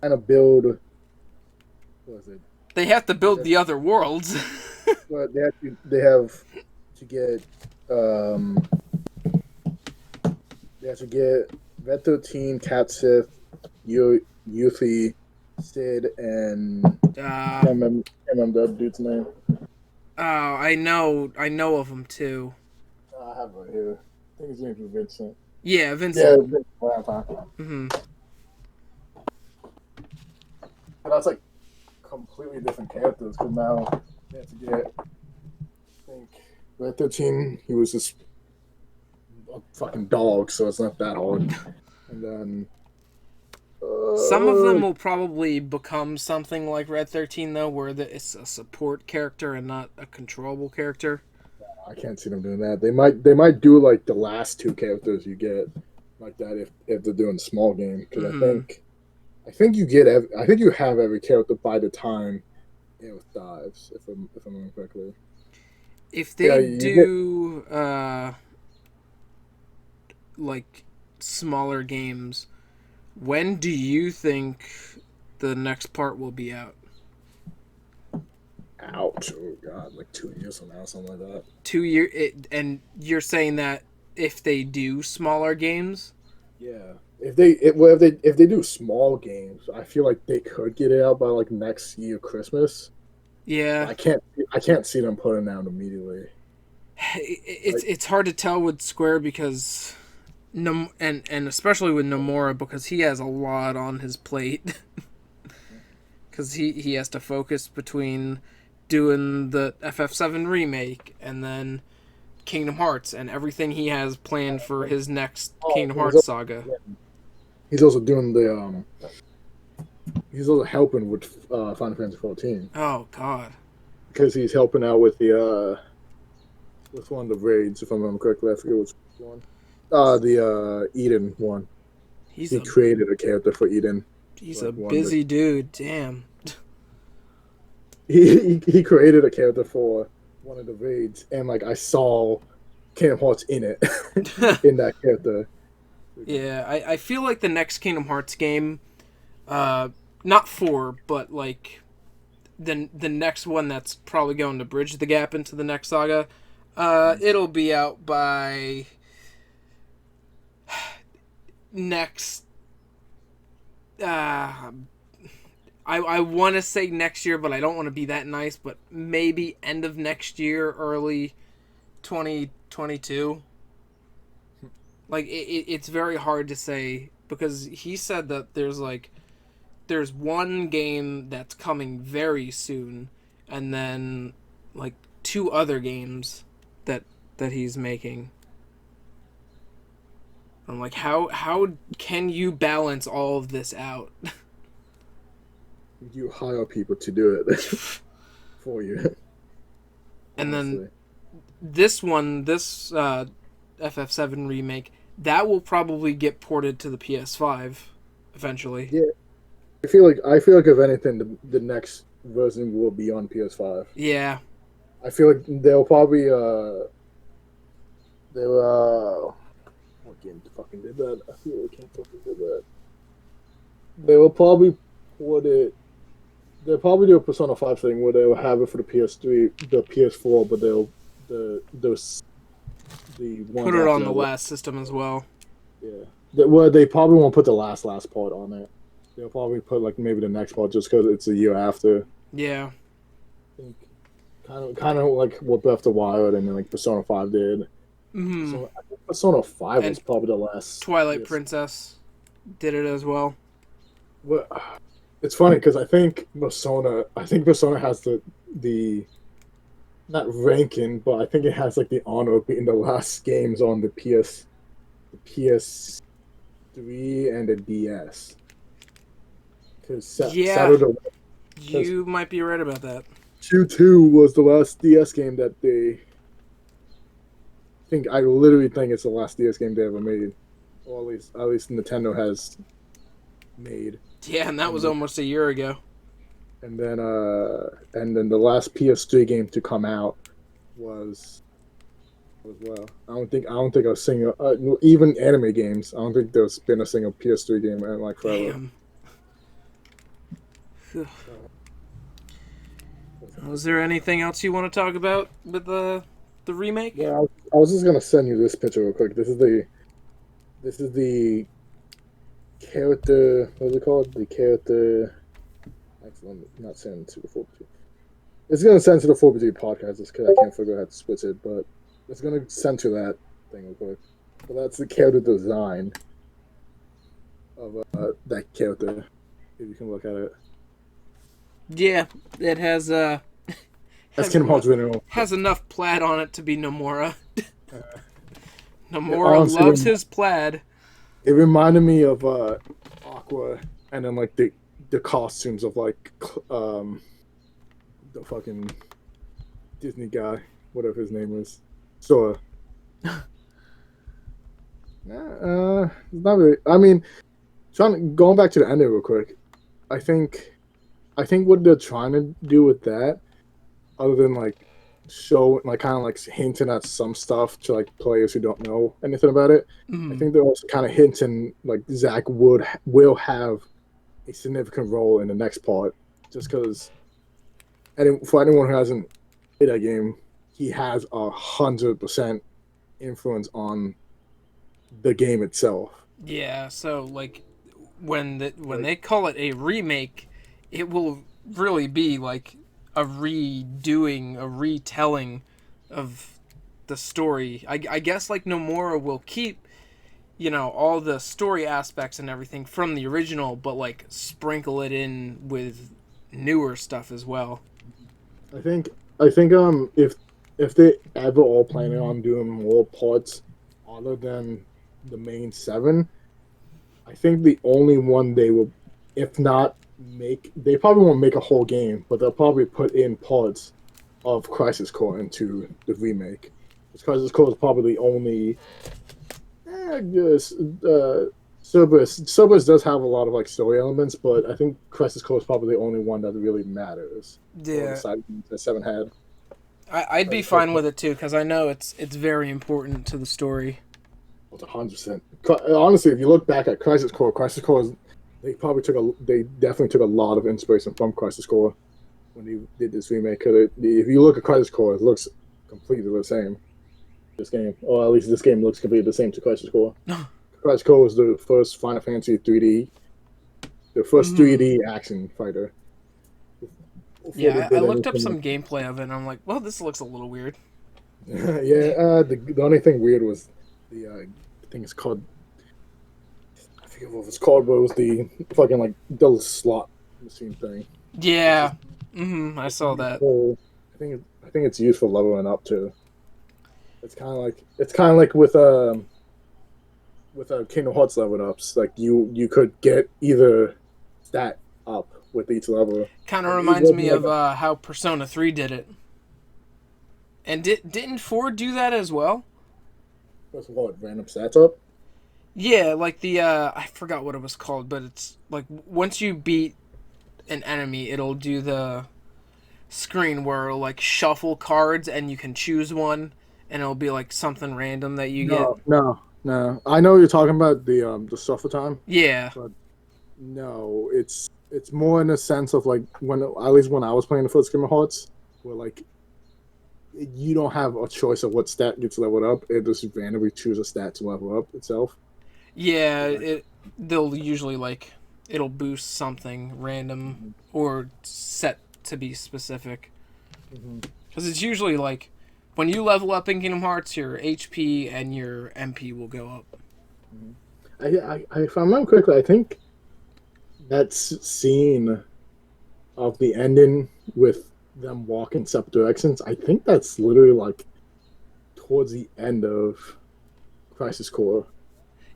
kind of build. What was it? they have to build That, the other worlds. but they have to get um they have to get Red 13, Cat Sith, Yuffie, Sid, and uh, can't remember that dude's name. oh, I know of them too. I have it right here. I think his name is Vincent. Yeah, Yeah, Vincent. Vincent Valentine. Hmm. And that's like completely different characters because now they have to get. I think Red 13, he was just a fucking dog, so it's not that hard. And then Some of them will probably become something like Red 13 though, where it's a support character and not a controllable character. I can't see them doing that. They might do like the last two characters you get like that if they're doing small game because Hmm. I think you have every character by the time it dives if I'm remembering correctly. If Yeah, they you get do like smaller games, when do you think the next part will be out? ouch. Oh god, like 2 years from now, something like that. 2 year and you're saying that if they do smaller games, Yeah. If they do small games, I feel like they could get it out by like next year Christmas. yeah, I can't see them putting it out immediately. it's Like it's hard to tell with Square because and especially with Nomura because he has a lot on his plate because he has to focus between doing the FF7 remake and then Kingdom Hearts and everything he has planned for his next oh, Kingdom Hearts saga. he's also doing the he's also helping with Final Fantasy 14 Oh God, because he's helping out with one of the raids if I remember correctly. I forget which one. The Eden one. he's He a created a character for Eden. he's a Like one that busy dude. Damn. he created a character for one of the raids, and like I saw Kingdom Hearts in it in that character. Yeah, I feel like the next Kingdom Hearts game, uh, not four, but like the next one that's probably going to bridge the gap into the next saga, it'll be out by next. Uh, I want to say next year, but I don't want to be that nice. But maybe end of next year, early 2022. Like it's very hard to say because he said that there's one game that's coming very soon, and then like two other games that he's making. I'm like, how can you balance all of this out? You hire people to do it for you. And then Honestly, this FF7 remake, that will probably get ported to the PS5 eventually. yeah. I feel like if anything, the next version will be on PS5. Yeah. I feel like they'll probably they'll what game fucking did that? I feel like can't fucking did that. They will probably put it. They'll probably do a Persona 5 thing where they'll have it for the PS3, the PS4, but they'll those the Put ones it after on the that. last system as well. Yeah. Well, they probably won't put the last part on it. They'll probably put like maybe the next part just because it's a year after. Yeah. I think kind of like what Breath of the Wild and then like Persona 5 did. Hmm. So I think Persona 5 And was probably the last. Twilight Yes. Princess did it as well. Well, it's funny because I think Persona has the not ranking, but I think it has like the honor of being the last games on the PS3 and the DS. Because Yeah, Saturday, because you might be right about that. Q2 was the last DS game that they think. I literally think it's the last DS game they ever made, or at least Nintendo has made. Yeah, and that was And almost a year ago. and then the last PS3 game to come out was well. I don't think a single even anime games. I don't think there's been a single PS3 game in like forever. Damn. Uh, Was there anything else you want to talk about with the remake? Yeah, I was just gonna send you this picture real quick. This is the character. What's it called? The character. Actually, I'm not sending it to the 4BG. It's gonna send to the 4BG podcast just because I can't figure out how to switch it, but it's gonna send to that thing real quick. But that's the character design of that character. If you can look at it, Yeah, it has that's Kingdom Hearts original. has enough plaid on it to be Nomura. Uh, Nomura honestly, loves his plaid. it reminded me of Aqua, and then like the costumes of like the fucking Disney guy, whatever his name is. So, it's not really. I mean, going back to the ending real quick. I think, I think what they're trying to do with that, other than like show, like kind of like hinting at some stuff to like players who don't know anything about it. I Mm. think they're also kind of hinting like Zach will have a significant role in the next part, just because. And for anyone who hasn't played that game, he has 100% influence the game itself. Yeah, so like when Like, they call it a remake, it will really be like a redoing, a retelling of the story. I guess like Nomura will keep all the story aspects and everything from the original, but like sprinkle it in with newer stuff as well. I think if they ever all planning on doing more parts other than the main seven, I think the only one they will, if not make, they probably won't make a whole game, but they'll probably put in parts of Crisis Core into the remake. Because Crisis Core is probably the only. I guess Cerberus does have a lot of like story elements, but I think Crisis Core is probably the only one that really matters. Or the Yeah, side that Seven had. I'd be fine with it too because I know it's very important to the story. It's 100%. Honestly, if you look back at Crisis Core they definitely took a lot of inspiration from Crisis Core when they did this remake. Cause if you look at Crisis Core, it looks completely the same. This game, or at least this game looks completely the same to Crisis Core. Crisis Core was the first Final Fantasy 3D, the first Hmm. 3D action fighter. Before they Yeah, I did looked up anything some gameplay of it and I'm like, well, this looks a little weird. yeah, the only thing weird was the I think it's called, I forget what it's called, but it was the fucking like the slot machine thing. It's just Yeah, I saw that. whole. I think it's used for leveling up too. It's kind of like with Kingdom Hearts level ups. Like you could get either stat up with each level, Kind of and it reminds wasn't me like of how Persona 3 did it. And didn't 4 do that as well? what's it called, random stats up. Yeah, like the I forgot what it was called, but it's like once you beat an enemy, it'll do the screen where it'll like shuffle cards and you can choose one and it'll be like something random that you get. No, no, no. I know you're talking about the suffer time, Yeah. but no, it's more in the sense of like when at least when I was playing the first Kingdom Hearts, where like you don't have a choice of what stat gets leveled up. It just randomly choose a stat to level up itself. Yeah, Like, it they'll usually like it'll boost something random mhm, or set to be specific. mhm, Cuz it's usually like when you level up in Kingdom Hearts, your HP and your MP will go up. mhm. If I remember correctly, I think that scene of the ending with them walking separate directions. I think that's literally like towards the end of Crisis Core.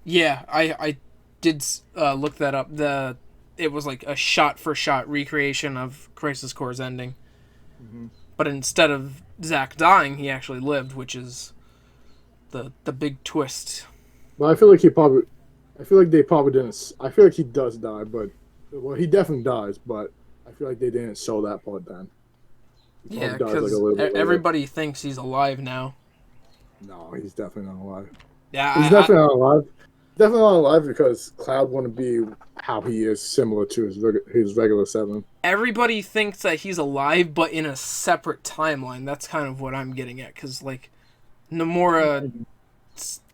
Yeah, I did look that up. The It was like a shot for shot recreation of Crisis Core's ending. Mm-hmm. But instead of Zack dying, he actually lived, which is the big twist. But I feel like he probably, I feel like they probably didn't. I feel like he does die, but well, he definitely dies. But I feel like they didn't show that part then. He Yeah, probably dies like a because little bit later. everybody thinks he's alive now. No, he's definitely not alive. Yeah, He's definitely not alive. Definitely not alive because Cloud wouldn't be how he is, similar to his regular Seven. everybody thinks that he's alive, but in a separate timeline. That's kind of what I'm getting at, because like Nomura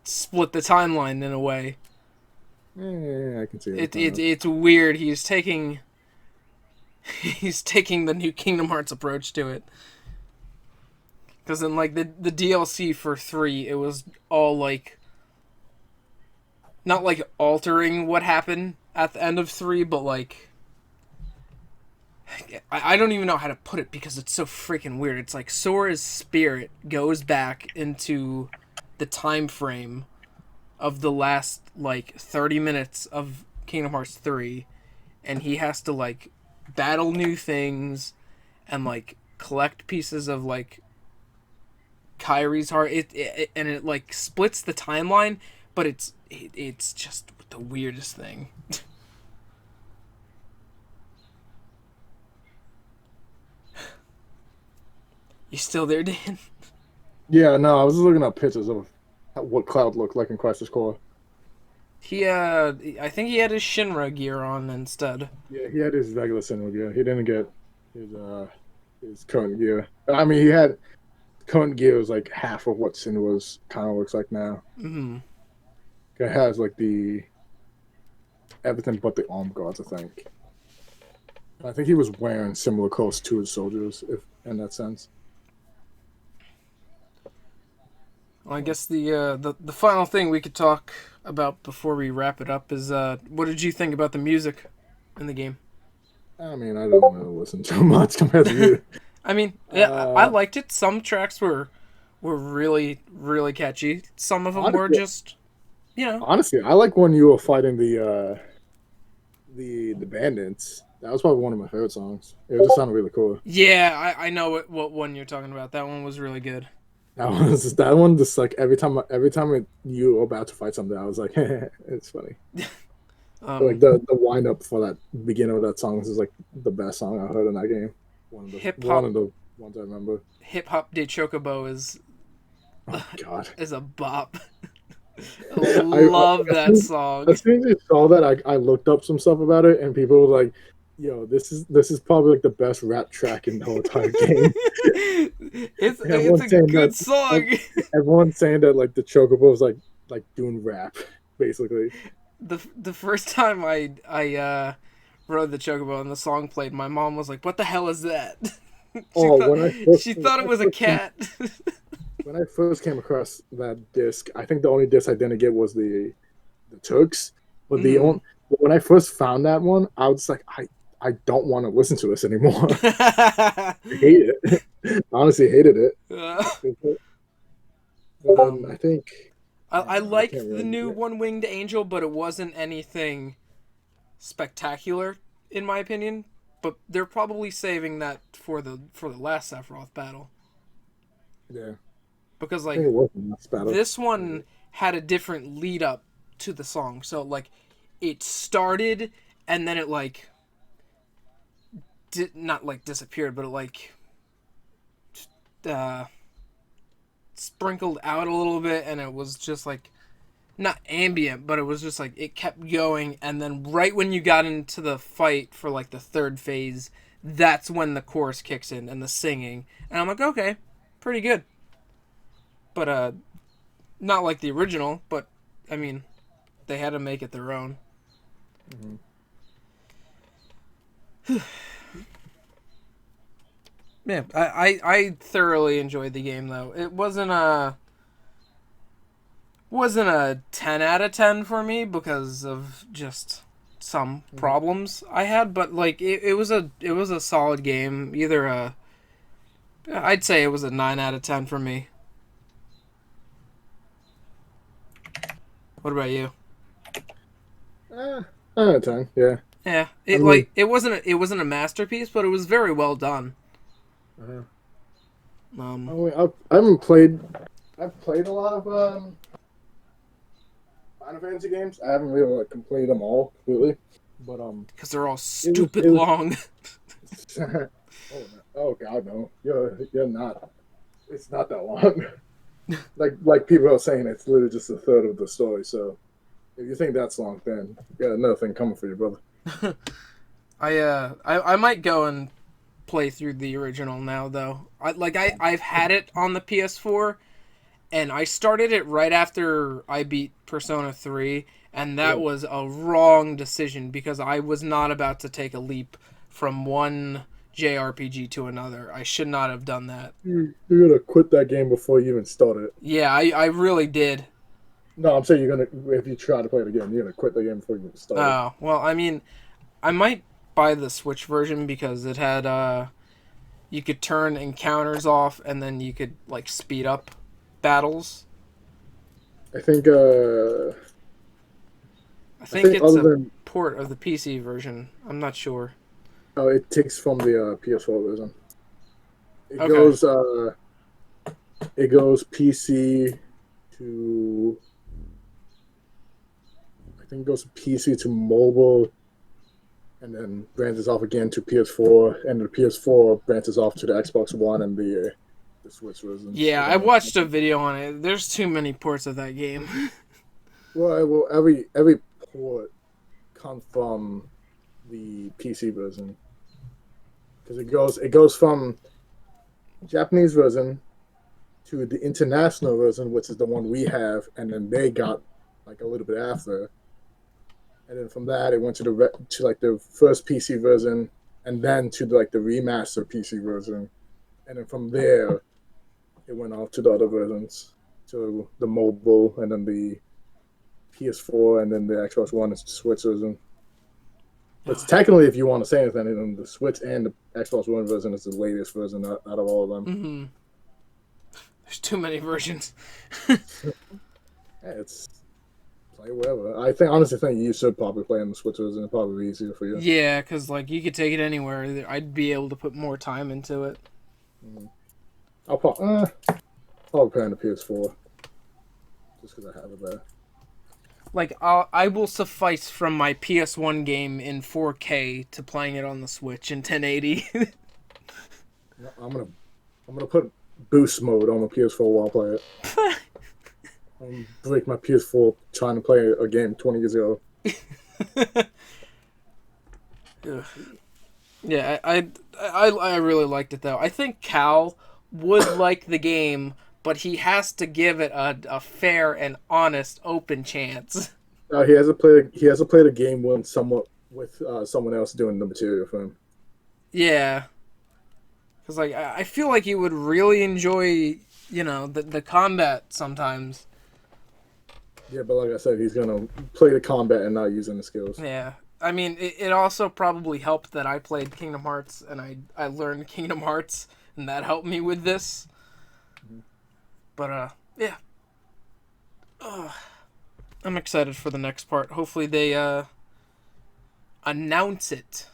split the timeline in a way. Yeah, I can see that. It's weird. He's taking the new Kingdom Hearts approach to it. Because in like the DLC for 3, it was all like not like altering what happened at the end of 3, but like I don't even know how to put it because it's so freaking weird. It's like Sora's spirit goes back into the time frame of the last like 30 minutes of Kingdom Hearts 3, and he has to like battle new things and like collect pieces of like Kyrie's heart. And it like splits the timeline, but it's just the weirdest thing. You still there, Dan? Yeah, no, I was just looking up pictures of what Cloud looked like in Crisis Core. I think he had his Shinra gear on instead. Yeah, he had his regular Sentinel gear. He didn't get his current gear. I mean, he had current gear was like half of what Sentinel's kind of looks like now. Mm-hmm. It has like the everything but the arm guards, I think. I think he was wearing similar clothes to his soldiers, if in that sense. Well, I guess the final thing we could talk about before we wrap it up is what did you think about the music in the game? I mean, I don't really listen too much compared to you. I mean, yeah, I Uh, liked it. Some tracks were really really catchy. Some of them were honestly, just you know. honestly, I like when you were fighting the bandits. That was probably one of my favorite songs. It just sounded really cool. Yeah, I know what one you're talking about. That one was really good. That one just like you were about to fight something, I was like, it's funny. Like Um, the wind up for that beginning of that song is like the best song I heard in that game. hip One hop of the ones I remember. hip hop de chocobo Oh God, is a bop. I I love that song. as soon as I saw that, I looked up some stuff about it, and people were like, "Yo, this is probably like the best rap track in the whole entire game." It's a good song. Everyone's saying that like the Chocobo is like doing rap, basically. The first time I rode the chocobo and the song played, my mom was like, "What the hell is that?" she Oh, thought she thought it was a cat. when I first came across that disc, I think the only disc I didn't get was the Turks. But the Mm. only when I first found that one, I was like, I don't want to listen to this anymore. I hate it. Honestly, hated it. But then um, I think I I can't liked the new remember. One Winged Angel, but it wasn't anything spectacular in my opinion. But they're probably saving that for the last Sephiroth battle Yeah, because I think like it was the last battle. this one had a different lead up to the song. So like it started and then it like did not like disappeared, but it like uh, sprinkled out a little bit, and it was just like not ambient, but it was just like it kept going, and then right when you got into the fight for like the third phase, that's when the chorus kicks in and the singing, and I'm like, okay, pretty good, but not like the original, but I mean, they had to make it their own. Mm-hmm. Yeah, I thoroughly enjoyed the game though. It wasn't a 10 out of 10 for me because of just some problems I had, but like it was a solid game. Either a I'd say it was a 9 out of 10 for me. What about you? Uh, out of 10, yeah. Yeah, I mean, it wasn't a masterpiece, but it was very well done. Uh, I Um, mean, I haven't played. I've played a lot of Final Fantasy games. I haven't really like completed them all completely, but because they're all it was stupid it was. long. Oh no! Oh God, no! You're not. It's not that long. Like people are saying, it's literally just a third of the story. So if you think that's long, then you got another thing coming for you, brother. I might go and play through the original now though. I've had it on the PS4 and I started it right after I beat Persona 3 and that Yeah, was a wrong decision because I was not about to take a leap from one JRPG to another. I should not have done that. you're gonna quit that game before you even start it. Yeah, I really did. No, I'm saying you're gonna if you try to play it again, you're gonna quit the game before you even start it. Oh, well, I mean, I might buy the Switch version because it had you could turn encounters off and then you could like speed up battles. I think I I think think it's other a than port of the PC version. I'm not sure. it takes from the PS4 version. It Okay. goes it goes PC to I think it goes PC to mobile and then branches off again to PS4 and the PS4 branches off to the Xbox One and the Switch versions. Yeah, If I that makes watched sense. a video on it. There's too many ports of that game. Well, every port comes from the PC version because it goes from Japanese version to the international version, which is the one we have, and then they got like a little bit after, and then from that it went to to like the first PC version, and then to like the remaster PC version, and then from there it went off to the other versions, to the mobile, and then the PS4, and then the Xbox One and Switch version. But technically, if you want to say anything, then the Switch and the Xbox One version is the latest version out of all of them. Hmm. There's too many versions. Yeah, it's play whatever. I think honestly think you should probably play on the Switch version. It's probably easier for you. Yeah, because like you could take it anywhere. I'd be able to put more time into it. Mm. I'll play on the PS4 just because I have it there. Like I will suffice from my PS1 game in 4K to playing it on the Switch in 1080. No, I'm gonna put boost mode on the PS4 while I play it. Break my PS4 trying to play a game 20 years ago. Yeah, I really liked it though. I think Cal would like the game, but he has to give it a fair and honest, open chance. He has to play the game when somewhat with someone else doing the material for him. Yeah, because like I feel like you would really enjoy, the combat sometimes. Yeah, but like I said, he's gonna play the combat and not using the skills. Yeah. I mean, it also probably helped that I played Kingdom Hearts and I learned Kingdom Hearts, and that helped me with this. Mhm. But, yeah. Ugh. I'm excited for the next part. Hopefully they, announce it.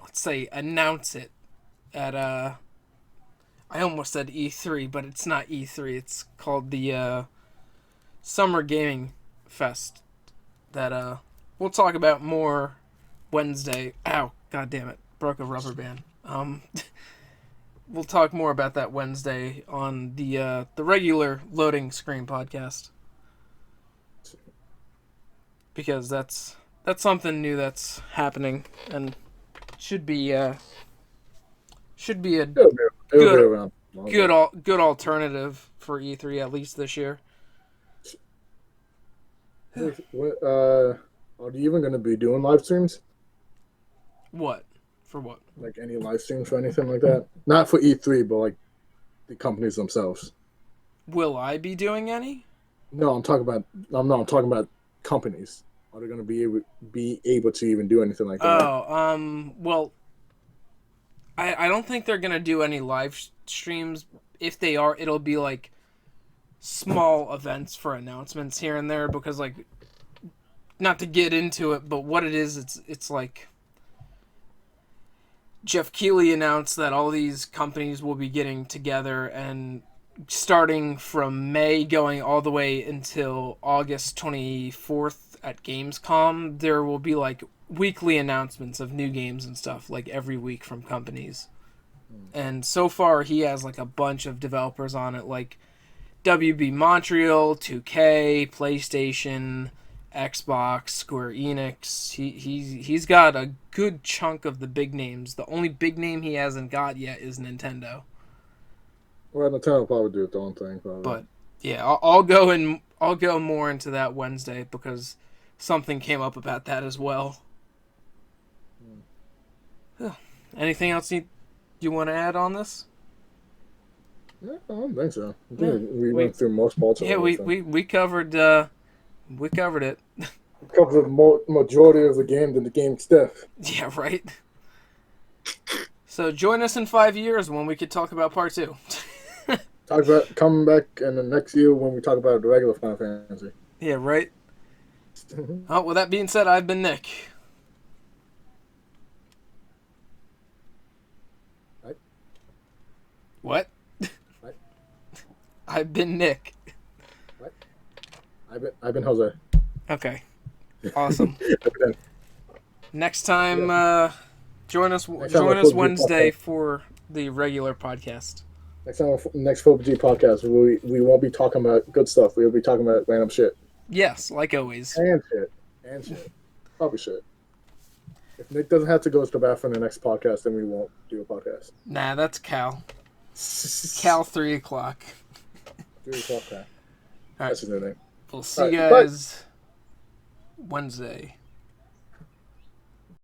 Let's say announce it at, I almost said E3, but it's not E3. It's called the, Summer Gaming Fest that, we'll talk about more Wednesday. Ow, god damn it. Broke a rubber band. We'll talk more about that Wednesday on the regular loading screen podcast because that's something new that's happening and should be a It'll be good around longer. good alternative for E3 at least this year. Are you even going to be doing live streams? What? For what? Like any live streams or anything like that? Not for E3, but like the companies themselves. Will I be doing any? No, I'm talking about companies. Are they going to be able to even do anything like that? Oh, well, I don't think they're gonna do any live streams. If they are, it'll be like small events for announcements here and there because like not to get into it, but what it is, it's like Jeff Keighley announced that all these companies will be getting together, and starting from May going all the way until August 24th at Gamescom, there will be like weekly announcements of new games and stuff like every week from companies. And so far he has like a bunch of developers on it, like WB Montreal, 2K, PlayStation, Xbox, Square Enix. He's got a good chunk of the big names. The only big name he hasn't got yet is Nintendo. Well, Nintendo will probably do its own thing. Probably. But yeah, I'll go more into that Wednesday because something came up about that as well. Anything else you want to add on this? Yeah, I don't think so. I Yeah, think we went through most parts of Yeah, it. we covered it. We covered the majority of the game than the game stuff. Yeah, right. So join us in 5 years when we could talk about part 2. Talk about coming back in the next year when we talk about the regular Final Fantasy. Yeah, right. Oh, well, that being said, I've been Nick. Right? What? Right? I've been Nick. What? I've been Jose. Okay. Awesome. Next time, join us Wednesday for the regular podcast. Next 4PG podcast, we won't be talking about good stuff. We'll be talking about random shit. Yes, like always. And shit. Probably shit. If Nick doesn't have to go to the bathroom in the next podcast, then we won't do a podcast. Nah, that's Cal. Cal 3 o'clock. 3 o'clock, Cal. That's his new name. We'll see you guys Wednesday.